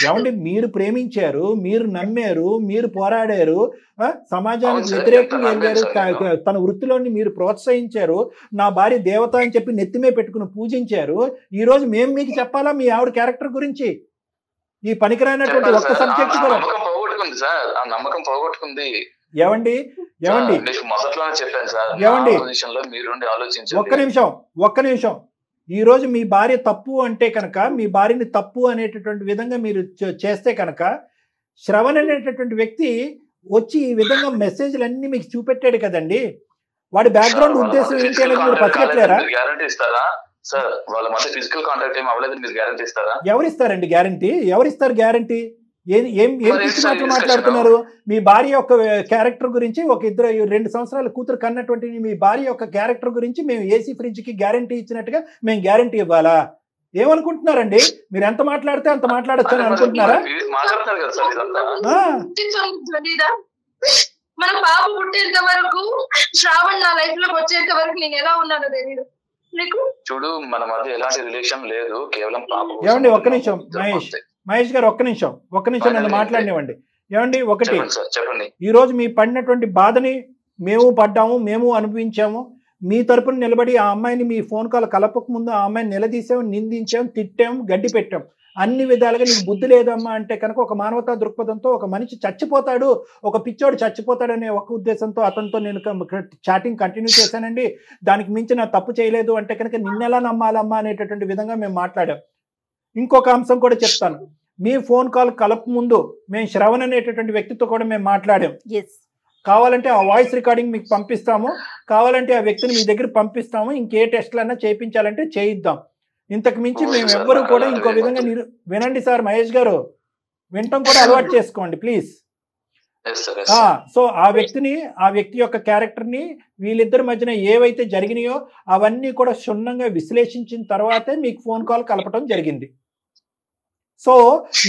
ఏమండి మీరు ప్రేమించారు, మీరు నమ్మారు, మీరు పోరాడారు, సమాజానికి వ్యతిరేకంగా వెళ్ళారు, తన వృత్తిలోని మీరు ప్రోత్సహించారు, నా భార్య దేవత అని చెప్పి నెత్తిమే పెట్టుకుని పూజించారు. ఈ రోజు మేము మీకు చెప్పాలా మీ ఆవిడ క్యారెక్టర్ గురించి? ఈ పనికిరానటువంటి ఒక్క సబ్జెక్ట్ కూడా సార్ ఆ నమ్మకం పోగొట్టుకుంది. ఏమండి మొదట్లోనే చెప్పాను సార్, ఏమండి మీరుండి ఆలోచించండి. ఒక్క నిమిషం ఈ రోజు మీ భార్య తప్పు అంటే కనుక, మీ భార్యని తప్పు అనేటటువంటి విధంగా మీరు చేస్తే కనుక, శ్రవణ్ అనేటటువంటి వ్యక్తి వచ్చి ఈ విధంగా మెసేజ్లు అన్ని మీకు చూపెట్టాడు కదండి. వాడి బ్యాక్గ్రౌండ్ ఉద్దేశం ఏంటి అనేది మీరు పచ్చట్లేరా? గ్యారంటీ ఇస్తారా సార్? వాళ్ళ మధ్య ఫిజికల్ కాంటాక్ట్ ఏం అవ్వలేదు, మీరు గ్యారంటీ ఇస్తారా? ఎవరిస్తారండి గ్యారంటీ? ఎవరిస్తారు గ్యారంటీ? ఏం మాట్లాడుతున్నారు? మీ భార్య యొక్క క్యారెక్టర్ గురించి, ఒక 2 సంవత్సరాల కూతురు కన్నటువంటి మీ భార్య యొక్క క్యారెక్టర్ గురించి మేము ఏసీ ఫ్రిడ్జ్ కి గ్యారంటీ ఇచ్చినట్టుగా మేము గ్యారంటీ ఇవ్వాలా? ఏమనుకుంటున్నారండి? మీరు ఎంత మాట్లాడితే అంత మాట్లాడచ్చు అని అనుకుంటున్నారా? మన బాబు పుట్టేంత వరకు, శ్రావణ్ నా లైఫ్ లోకి వచ్చేంత వరకు నేను ఎలా ఉన్నానో తెలియదు నీకు. చూడు, మన మధ్య ఎలాంటి రిలేషన్ లేదు, కేవలం పాప. ఏమండి ఒక్క నిమిషం మహేష్ గారు, ఒక్క నిమిషం నన్ను మాట్లాడినివ్వండి. ఏమండి ఒకటి, ఈ రోజు మీ పడినటువంటి బాధని మేము పడ్డాము, మేము అనుభవించాము. మీ తరపున నిలబడి ఆ అమ్మాయిని మీ ఫోన్ కాల్ కలపక ముందు ఆ అమ్మాయిని నిలదీసాం, నిందించాం, తిట్టాం, గడ్డి పెట్టాం. అన్ని విధాలుగా నీకు బుద్ధి లేదమ్మా అంటే కనుక, ఒక మానవతా దృక్పథంతో ఒక మనిషి చచ్చిపోతాడు, ఒక పిచ్చోడు చచ్చిపోతాడు అనే ఒక ఉద్దేశంతో అతనితో నేను చాటింగ్ కంటిన్యూ చేశానండి. దానికి మించి నా తప్పు చేయలేదు అంటే కనుక నిన్నెలా నమ్మాలమ్మా అనేటటువంటి విధంగా మేము మాట్లాడాం. ఇంకొక అంశం కూడా చెప్తాను. మీ ఫోన్ కాల్ కలప ముందు మేము శ్రవణ్ అనేటటువంటి వ్యక్తితో కూడా మేము మాట్లాడాం. కావాలంటే ఆ వాయిస్ రికార్డింగ్ మీకు పంపిస్తాము, కావాలంటే ఆ వ్యక్తిని మీ దగ్గర పంపిస్తాము. ఇంకే టెస్ట్లన్నా చేయించాలంటే చేయిద్దాం. ఇంతకు మించి మేము ఎవ్వరూ కూడా ఇంకో విధంగా వినండి సార్, మహేష్ గారు వినటం కూడా అలవాటు చేసుకోండి ప్లీజ్. సో ఆ వ్యక్తి యొక్క క్యారెక్టర్ని, వీళ్ళిద్దరి మధ్యన ఏవైతే జరిగినాయో అవన్నీ కూడా క్షుణ్ణంగా విశ్లేషించిన తర్వాతే మీకు ఫోన్ కాల్ కలపడం జరిగింది. సో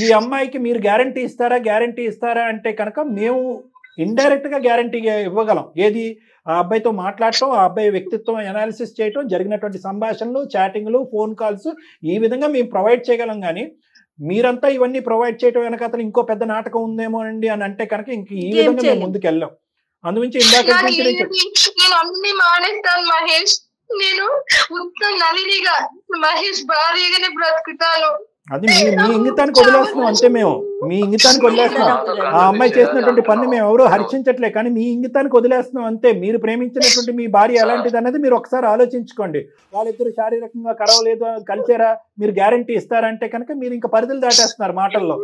ఈ అమ్మాయికి మీరు గ్యారంటీ ఇస్తారా అంటే కనుక మేము ఇండైరెక్ట్ గా గ్యారంటీ ఇవ్వగలం. ఏది? ఆ అబ్బాయితో మాట్లాడటం, ఆ అబ్బాయి వ్యక్తిత్వం అనాలిసిస్ చేయటం, జరిగినటువంటి సంభాషణలు, చాటింగ్లు, ఫోన్ కాల్స్, ఈ విధంగా మేము ప్రొవైడ్ చేయగలం. కానీ మీరంతా ఇవన్నీ ప్రొవైడ్ చేయటం వెనక అతను ఇంకో పెద్ద నాటకం ఉందేమో అండి అని అంటే కనుక ఇంక ఈ విధంగా మేము ముందుకు వెళ్ళాం. అందుగురించి ఇందాక నేను అన్ని మానేస్తాను మహేష్, నేను ఉత్తమ నలినిగా మహేష్ భారీగానే బ్రతుకుతాను. అది మీ ఇంగితానికి వదిలేస్తున్నాం అంతే. మేము మీ ఇంగితానికి వదిలేస్తున్నాం. ఆ అమ్మాయి చేసినటువంటి పని మేము ఎవరూ హర్షించట్లే, కానీ మీ ఇంగితానికి వదిలేస్తున్నాం అంతే. మీరు ప్రేమించినటువంటి మీ భార్య ఎలాంటిది అనేది మీరు ఒకసారి ఆలోచించుకోండి. వాళ్ళిద్దరు శారీరకంగా కలవలేదు, కలిసారా, మీరు గ్యారంటీ ఇస్తారంటే కనుక మీరు ఇంకా పరిధులు దాటేస్తున్నారు మాటల్లో.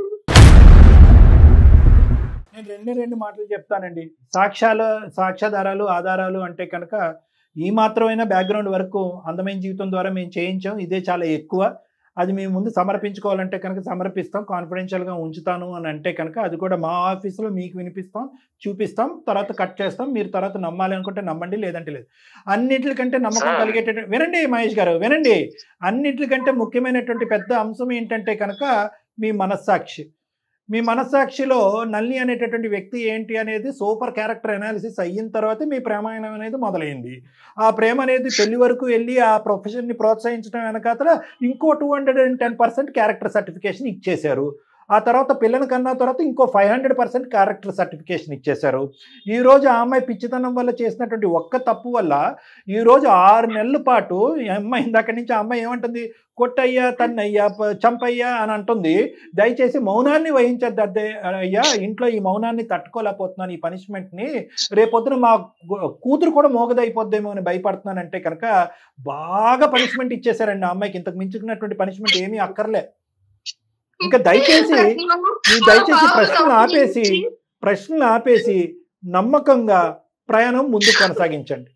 నేను రెండు మాటలు చెప్తానండి. సాక్ష్యాధారాలు, ఆధారాలు అంటే కనుక ఈ మాత్రమైనా బ్యాక్గ్రౌండ్ వరకు అందమైన జీవితం ద్వారా మేము చేయించాం. ఇదే చాలా ఎక్కువ. అది మేము ముందు సమర్పించుకోవాలంటే కనుక సమర్పిస్తాం, కాన్ఫిడెన్షియల్గా ఉంచుతాను అని అంటే కనుక అది కూడా మా ఆఫీసులో మీకు వినిపిస్తాం, చూపిస్తాం, తర్వాత కట్ చేస్తాం. మీరు తర్వాత నమ్మాలి అనుకుంటే నమ్మండి, లేదంటే లేదు. అన్నిటికంటే నమ్మకం కలిగేటట్టు వినండి మహేష్ గారు, వినండి. అన్నిటికంటే ముఖ్యమైనటువంటి పెద్ద అంశం ఏంటంటే కనుక మీ మనస్సాక్షి. మీ మనస్సాక్షిలో నల్లి అనేటటువంటి వ్యక్తి ఏంటి అనేది సూపర్ క్యారెక్టర్ అనాలిసిస్ అయిన తర్వాతే మీ ప్రేమాయణం అనేది మొదలైంది. ఆ ప్రేమ అనేది పెళ్లి వరకు వెళ్ళి ఆ ప్రొఫెషన్ని ప్రోత్సహించడం వెనకాతల ఇంకో 210% క్యారెక్టర్ సర్టిఫికేషన్ ఇచ్చేశారు. ఆ తర్వాత పిల్లని కన్నా తర్వాత ఇంకో 500% క్యారెక్టర్ సర్టిఫికేషన్ ఇచ్చేశారు. ఈరోజు ఆ అమ్మాయి పిచ్చితనం వల్ల చేసినటువంటి ఒక్క తప్పు వల్ల ఈరోజు 6 నెలల పాటు అమ్మాయి ఇందాక నుంచి ఆ అమ్మాయి ఏమంటుంది? కొట్టయ్యా, తన్నయ్యా, చంపయ్యా అని అంటుంది. దయచేసి మౌనాన్ని వహించద్దు అయ్యా, ఇంట్లో ఈ మౌనాన్ని తట్టుకోలేకపోతున్నాను, ఈ పనిష్మెంట్ని. రేపొద్దున మా కూతురు కూడా మోగదైపోద్దేమో అని భయపడుతున్నానంటే కనుక బాగా పనిష్మెంట్ ఇచ్చేశారండి ఆ అమ్మాయికి. ఇంతకు మించుకున్నటువంటి పనిష్మెంట్ ఏమీ అక్కర్లే. ఇంకా దయచేసి ప్రశ్నలు ఆపేసి నమ్మకంగా ప్రయాణం ముందుకు కొనసాగించండి.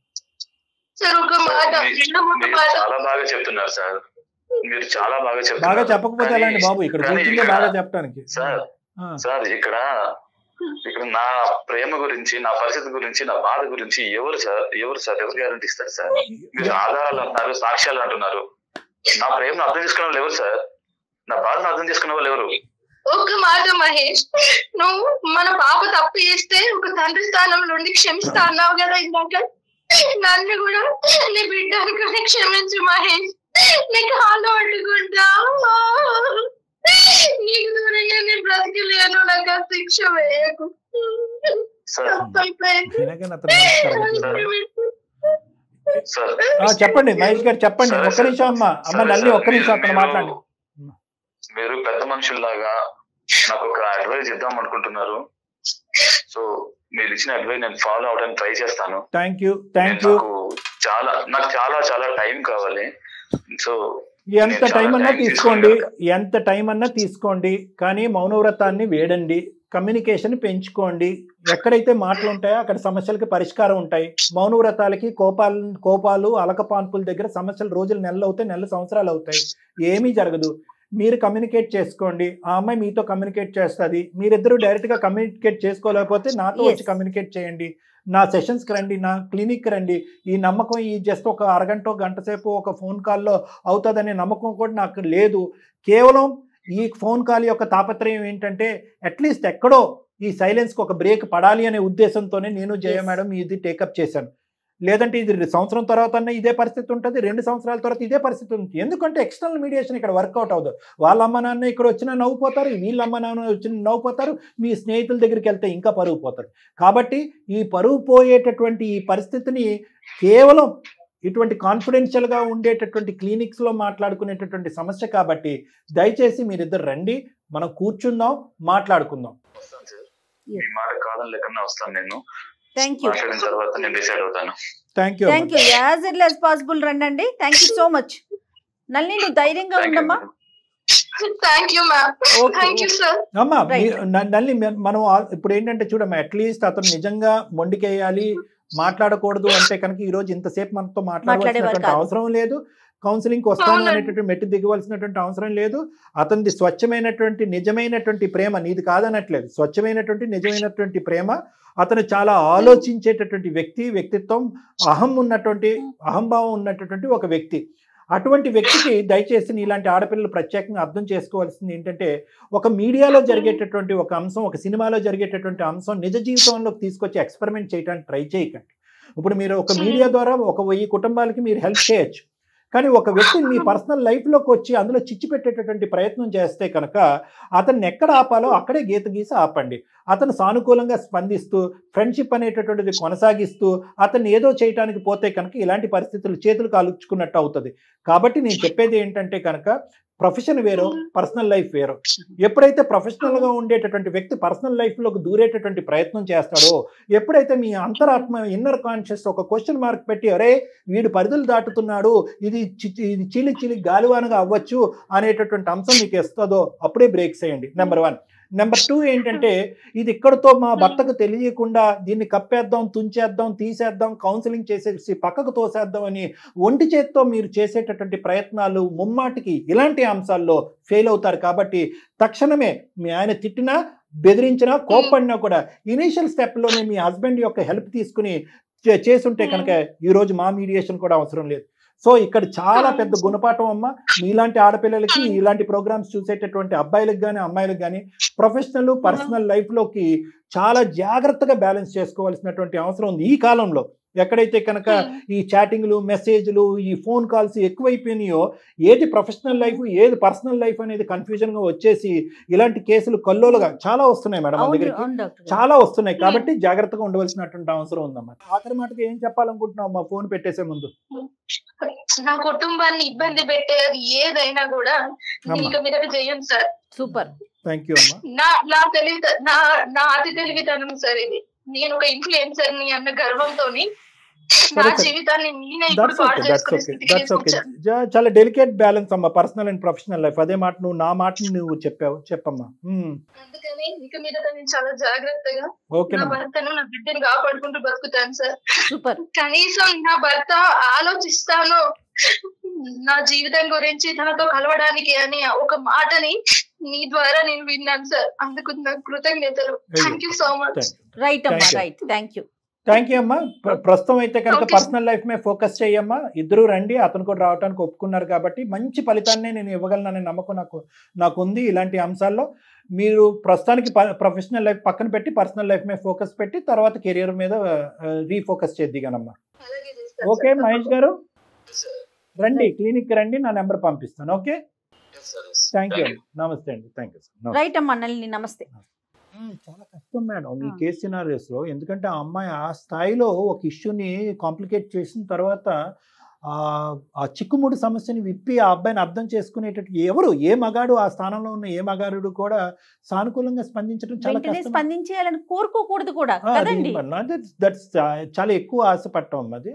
బాగా చెప్పకపోతే అలాంటి బాబు ఇక్కడ బాగా చెప్పడానికి సార్ ఇక్కడ ఇక్కడ నా ప్రేమ గురించి, నా పరిస్థితి గురించి, నా బాధ గురించి ఎవరు గ్యారంటీ ఇస్తారు సార్? మీరు ఆధారాలు అంటున్నారు, సాక్ష్యాలు అంటున్నారు. నా ప్రేమను అర్థం చేసుకునే వాళ్ళు ఎవరు సార్? నా బాధను అర్థం చేసుకునే వాళ్ళు ఎవరు? ఒక మాట మహేష్, నువ్వు మన పాప తప్పు చేస్తే ఒక తండ్రి స్థానంలో ఉండి క్షమిస్తా అన్నావు కదా ఇందాక. నన్ను కూడా నీ బిడ్డ అనుకుని క్షమించు మహేష్. నీకు హాలో అడ్డుకుంటా, నీకు దూరంగా నేను బ్రతికలేను. నాకు ఆ శిక్ష వేయకు. చెప్పండి మహేష్ గారు, చెప్పండి. ఒక్క నిమిషం అమ్మ నల్లి, ఒక్క నిమిషం అక్కడ మాట్లాడండి. మీరు పెద్ద మనుషుల్లాగా నాకు ఒక అడ్వైజ్ ఇద్దాం అనుకుంటున్నారు. సో మీరు ఇచ్చిన అడ్వైజ్ నేను ఫాలో అవడానికి ట్రై చేస్తాను. నాకు చాలా టైం కావాలి. సో ఎంత టైం అన్నా తీసుకోండి, కానీ మౌనవ్రతాన్ని వేడండి, కమ్యూనికేషన్ పెంచుకోండి. ఎక్కడైతే మాటలు ఉంటాయో అక్కడ సమస్యలకి పరిష్కారం ఉంటాయి. మౌనవ్రతాలకి కోపాలు అలకపాన్పుల దగ్గర సమస్యలు రోజులు నెలలు అవుతాయి, నెలలు సంవత్సరాలు అవుతాయి, ఏమీ జరగదు. మీరు కమ్యూనికేట్ చేసుకోండి, ఆ అమ్మాయి మీతో కమ్యూనికేట్ చేస్తుంది. మీరిద్దరూ డైరెక్ట్గా కమ్యూనికేట్ చేసుకోలేకపోతే నాతో వచ్చి కమ్యూనికేట్ చేయండి. నా సెషన్స్కి రండి, నా క్లినిక్కి రండి. ఈ నమ్మకం ఈ జస్ట్ ఒక అరగంట గంట సేపు ఒక ఫోన్ కాల్లో అవుతుందనే నమ్మకం కూడా నాకు లేదు. కేవలం ఈ ఫోన్ కాల్ యొక్క తాపత్రయం ఏంటంటే అట్లీస్ట్ ఎక్కడో ఈ సైలెన్స్కి ఒక బ్రేక్ పడాలి అనే ఉద్దేశంతోనే నేను జయ మేడం ఇది టేకప్ చేశాను. లేదంటే ఇది సంవత్సరం తర్వాత ఇదే పరిస్థితి ఉంటుంది, 2 సంవత్సరాల తర్వాత ఇదే పరిస్థితి ఉంటుంది. ఎందుకంటే ఎక్స్టర్నల్ మీడియేషన్ ఇక్కడ వర్కౌట్ అవ్వదు. వాళ్ళ అమ్మ నాన్న ఇక్కడ వచ్చినా నవ్వుపోతారు, వీళ్ళ అమ్మ నాన్న వచ్చిన నవ్వుపోతారు, మీ స్నేహితుల దగ్గరికి వెళ్తే ఇంకా పరువు పోతారు. కాబట్టి ఈ పరువు పోయేటటువంటి ఈ పరిస్థితిని కేవలం ఇటువంటి కాన్ఫిడెన్షియల్గా ఉండేటటువంటి క్లినిక్స్లో మాట్లాడుకునేటటువంటి సమస్య. కాబట్టి దయచేసి మీరిద్దరు రండి, మనం కూర్చుందాం, మాట్లాడుకుందాం. యాజ్ ఎర్లీ యాజ్ పాసిబుల్ రండి. Thank you so much. నల్లి నువ్వు ధైర్యంగా ఉండమ్మా. అమ్మా నల్లి, మనం ఇప్పుడు ఏంటంటే చూడమ్మా, అట్లీస్ట్ అతను నిజంగా మొండికేయాలి, మాట్లాడకూడదు అంటే కనుక ఈ రోజు ఇంతసేపు మనతో మాట్లాడవలసినటువంటి అవసరం లేదు. కౌన్సిలింగ్కి వస్తాను అనేటువంటి మెట్టు దిగవలసినటువంటి అవసరం లేదు. అతనిది స్వచ్ఛమైనటువంటి నిజమైనటువంటి ప్రేమ, నీది కాదనట్లేదు, స్వచ్ఛమైనటువంటి నిజమైనటువంటి ప్రేమ. అతను చాలా ఆలోచించేటటువంటి వ్యక్తిత్వం, అహంభావం ఉన్నటువంటి ఒక వ్యక్తి. అటువంటి వ్యక్తికి దయచేసి ఇలాంటి ఆడపిల్లలు ప్రత్యేకంగా అర్థం చేసుకోవాల్సింది ఏంటంటే, ఒక మీడియాలో జరిగేటటువంటి ఒక అంశం, ఒక సినిమాలో జరిగేటటువంటి అంశం నిజ జీవితంలోకి తీసుకొచ్చి ఎక్స్పెరిమెంట్ చేయడానికి ట్రై చేయకండి. ఇప్పుడు మీరు ఒక మీడియా ద్వారా 1000 కుటుంబాలకి మీరు హెల్ప్ చేయొచ్చు, కానీ ఒక వ్యక్తిని మీ పర్సనల్ లైఫ్లోకి వచ్చి అందులో చిచ్చు పెట్టేటటువంటి ప్రయత్నం చేస్తే కనుక అతన్ని ఎక్కడ ఆపాలో అక్కడే గీత గీసి ఆపండి. అతను సానుకూలంగా స్పందిస్తూ ఫ్రెండ్షిప్ అనేటటువంటిది కొనసాగిస్తూ అతన్ని ఏదో చేయడానికి పోతే కనుక ఇలాంటి పరిస్థితులు చేతులు కాలుచుకున్నట్టు అవుతుంది. కాబట్టి నేను చెప్పేది ఏంటంటే కనుక ప్రొఫెషన్ వేరో, పర్సనల్ లైఫ్ వేరో. ఎప్పుడైతే ప్రొఫెషనల్గా ఉండేటటువంటి వ్యక్తి పర్సనల్ లైఫ్లోకి దూరేటటువంటి ప్రయత్నం చేస్తాడో, ఎప్పుడైతే మీ అంతరాత్మ ఇన్నర్ కాన్షియస్ ఒక క్వశ్చన్ మార్క్ పెట్టి అరే వీడు పరిధులు దాటుతున్నాడు, ఇది చిలి గాలివానగా అవ్వచ్చు అనేటటువంటి అంశం మీకు ఇస్తుందో అప్పుడే బ్రేక్ చేయండి. నెంబర్ 1. నెంబర్ 2 ఏంటంటే, ఇది ఇక్కడతో మా భర్తకు తెలియకుండా దీన్ని కప్పేద్దాం, తుంచేద్దాం, తీసేద్దాం, కౌన్సిలింగ్ చేసేసి పక్కకు తోసేద్దాం అని ఒంటి చేత్తో మీరు చేసేటటువంటి ప్రయత్నాలు ముమ్మాటికి ఇలాంటి అంశాల్లో ఫెయిల్ అవుతారు. కాబట్టి తక్షణమే మీ ఆయన తిట్టినా, బెదిరించినా, కోప్పడినా కూడా ఇనీషియల్ స్టెప్లోనే మీ హస్బెండ్ యొక్క హెల్ప్ తీసుకుని చేసుంటే కనుక ఈరోజు మా మీడియేషన్ కూడా అవసరం లేదు. సో ఇక్కడ చాలా పెద్ద గుణపాఠం అమ్మ. మీలాంటి ఆడపిల్లలకి ఇలాంటి ప్రోగ్రామ్స్ చూసేటటువంటి అబ్బాయిలకు కానీ అమ్మాయిలకు కానీ ప్రొఫెషనల్ పర్సనల్ లైఫ్లోకి చాలా జాగ్రత్తగా బ్యాలెన్స్ చేసుకోవాల్సినటువంటి అవసరం ఉంది ఈ కాలంలో. ఎక్కడైతే కనుక ఈ చాటింగ్లు, మెసేజ్లు, ఈ ఫోన్ కాల్స్ ఎక్కువైపోయినాయో, ఏది ప్రొఫెషనల్ లైఫ్ ఏది పర్సనల్ లైఫ్ అనేది కన్ఫ్యూజన్గా వచ్చేసి ఇలాంటి కేసులు కల్లోలుగా చాలా వస్తున్నాయి మేడం, మన దగ్గరికి చాలా వస్తున్నాయి. కాబట్టి జాగ్రత్తగా ఉండవలసినటువంటి అవసరం ఉందమ్మా. ఆఖరి మాటకి ఏం చెప్పాలనుకుంటున్నావు అమ్మా ఫోన్ పెట్టేసే ముందు? నా కుటుంబాన్ని ఇబ్బంది పెట్టేది ఏదైనా కూడా ఇక మీద చేయను సార్. సూపర్, థ్యాంక్ యూ అమ్మా. నా అతి తెలివితనం సార్ ఇది. నేను ఒక ఇన్ఫ్లుయెన్సర్ ని అన్న గర్వంతోని నా జీవితాన్ని నేనే ఇప్పుడు పాడు చేసుకుని చాలా డెలికేట్ బ్యాలెన్స్ అమ్మా, పర్సనల్ అండ్ ప్రొఫెషనల్ లైఫ్. అదే మాట నువ్వు నా మాటని నువ్వు చెప్పావు, చెప్పమ్మా. అందుకని ఇక మీద నేను చాలా జాగ్రత్తగా నా భర్తను, నా బిడ్డను కాపాడుకుంటూ బతుకుతాను సార్. సూపర్. కనీసం నా భర్త ఆలోచిస్తాను నా జీవితం గురించి తనతో కలవడానికి అని ఒక మాటని మీ ద్వారా నేను విన్నాను సార్, అందుకు నాకు కృతజ్ఞతలు. Thank you so much. Right అమ్మా, Thank you. Right, thank you. Thank you అమ్మా. ప్రస్తుతం అయితే కనుక Okay. పర్సనల్ లైఫ్ మీద ఫోకస్ చేయమ్మా. ఇద్దరు రండి, అతను కూడా రావడానికి ఒప్పుకున్నారు కాబట్టి మంచి ఫలితాన్ని నేను ఇవ్వగలననే నమ్మకం నాకు ఉంది. ఇలాంటి అంశాల్లో మీరు ప్రస్తుతానికి ప్రొఫెషనల్ లైఫ్ పక్కన పెట్టి పర్సనల్ లైఫ్ మీద ఫోకస్ పెట్టి తర్వాత కెరియర్ మీద రీఫోకస్ చేద్దిగానమ్మా. అలాగే చేస్తాను ఓకే సార్. మహేష్ గారు, రండి క్లినిక్ రండి, నా నెంబర్ పంపిస్తాను. Okay, thank you. నమస్తే అండి, థ్యాంక్ యూ సార్. రైట్ అమ్మా నళిని, నమస్తే. చాలా కష్టం మేడం ఈ కేసు సినారియోస్ లో. ఎందుకంటే ఆ అమ్మాయి ఆ స్థాయిలో ఒక ఇష్యూని కాంప్లికేట్ చేసిన తర్వాత ఆ చిక్కుముడి సమస్యని విప్పి ఆ అబ్బాయిని అర్థం చేసుకునేటట్టు ఎవరు, ఏ మగాడు ఆ స్థానంలో ఉన్న ఏ మగాడు కూడా సానుకూలంగా స్పందించడం చాలా వెంటనే కష్టం. స్పందించేయాలని కోరుకోకూడదు కూడా కదండి. దట్స్ చాలా ఎక్కువ ఆశపడటం అది.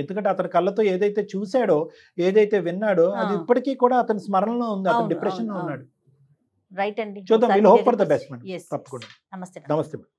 ఎందుకంటే అతని కళ్ళతో ఏదైతే చూశాడో, ఏదైతే విన్నాడో అది ఇప్పటికీ కూడా అతని స్మరణలో ఉంది. అతను అవును, డిప్రెషన్ లో అవును, ఉన్నాడు. రైట్ అండి, చూద్దాం. Will hope for the best madam. Yes, తప్పకుండా. నమస్తే. నమస్తే మేడం.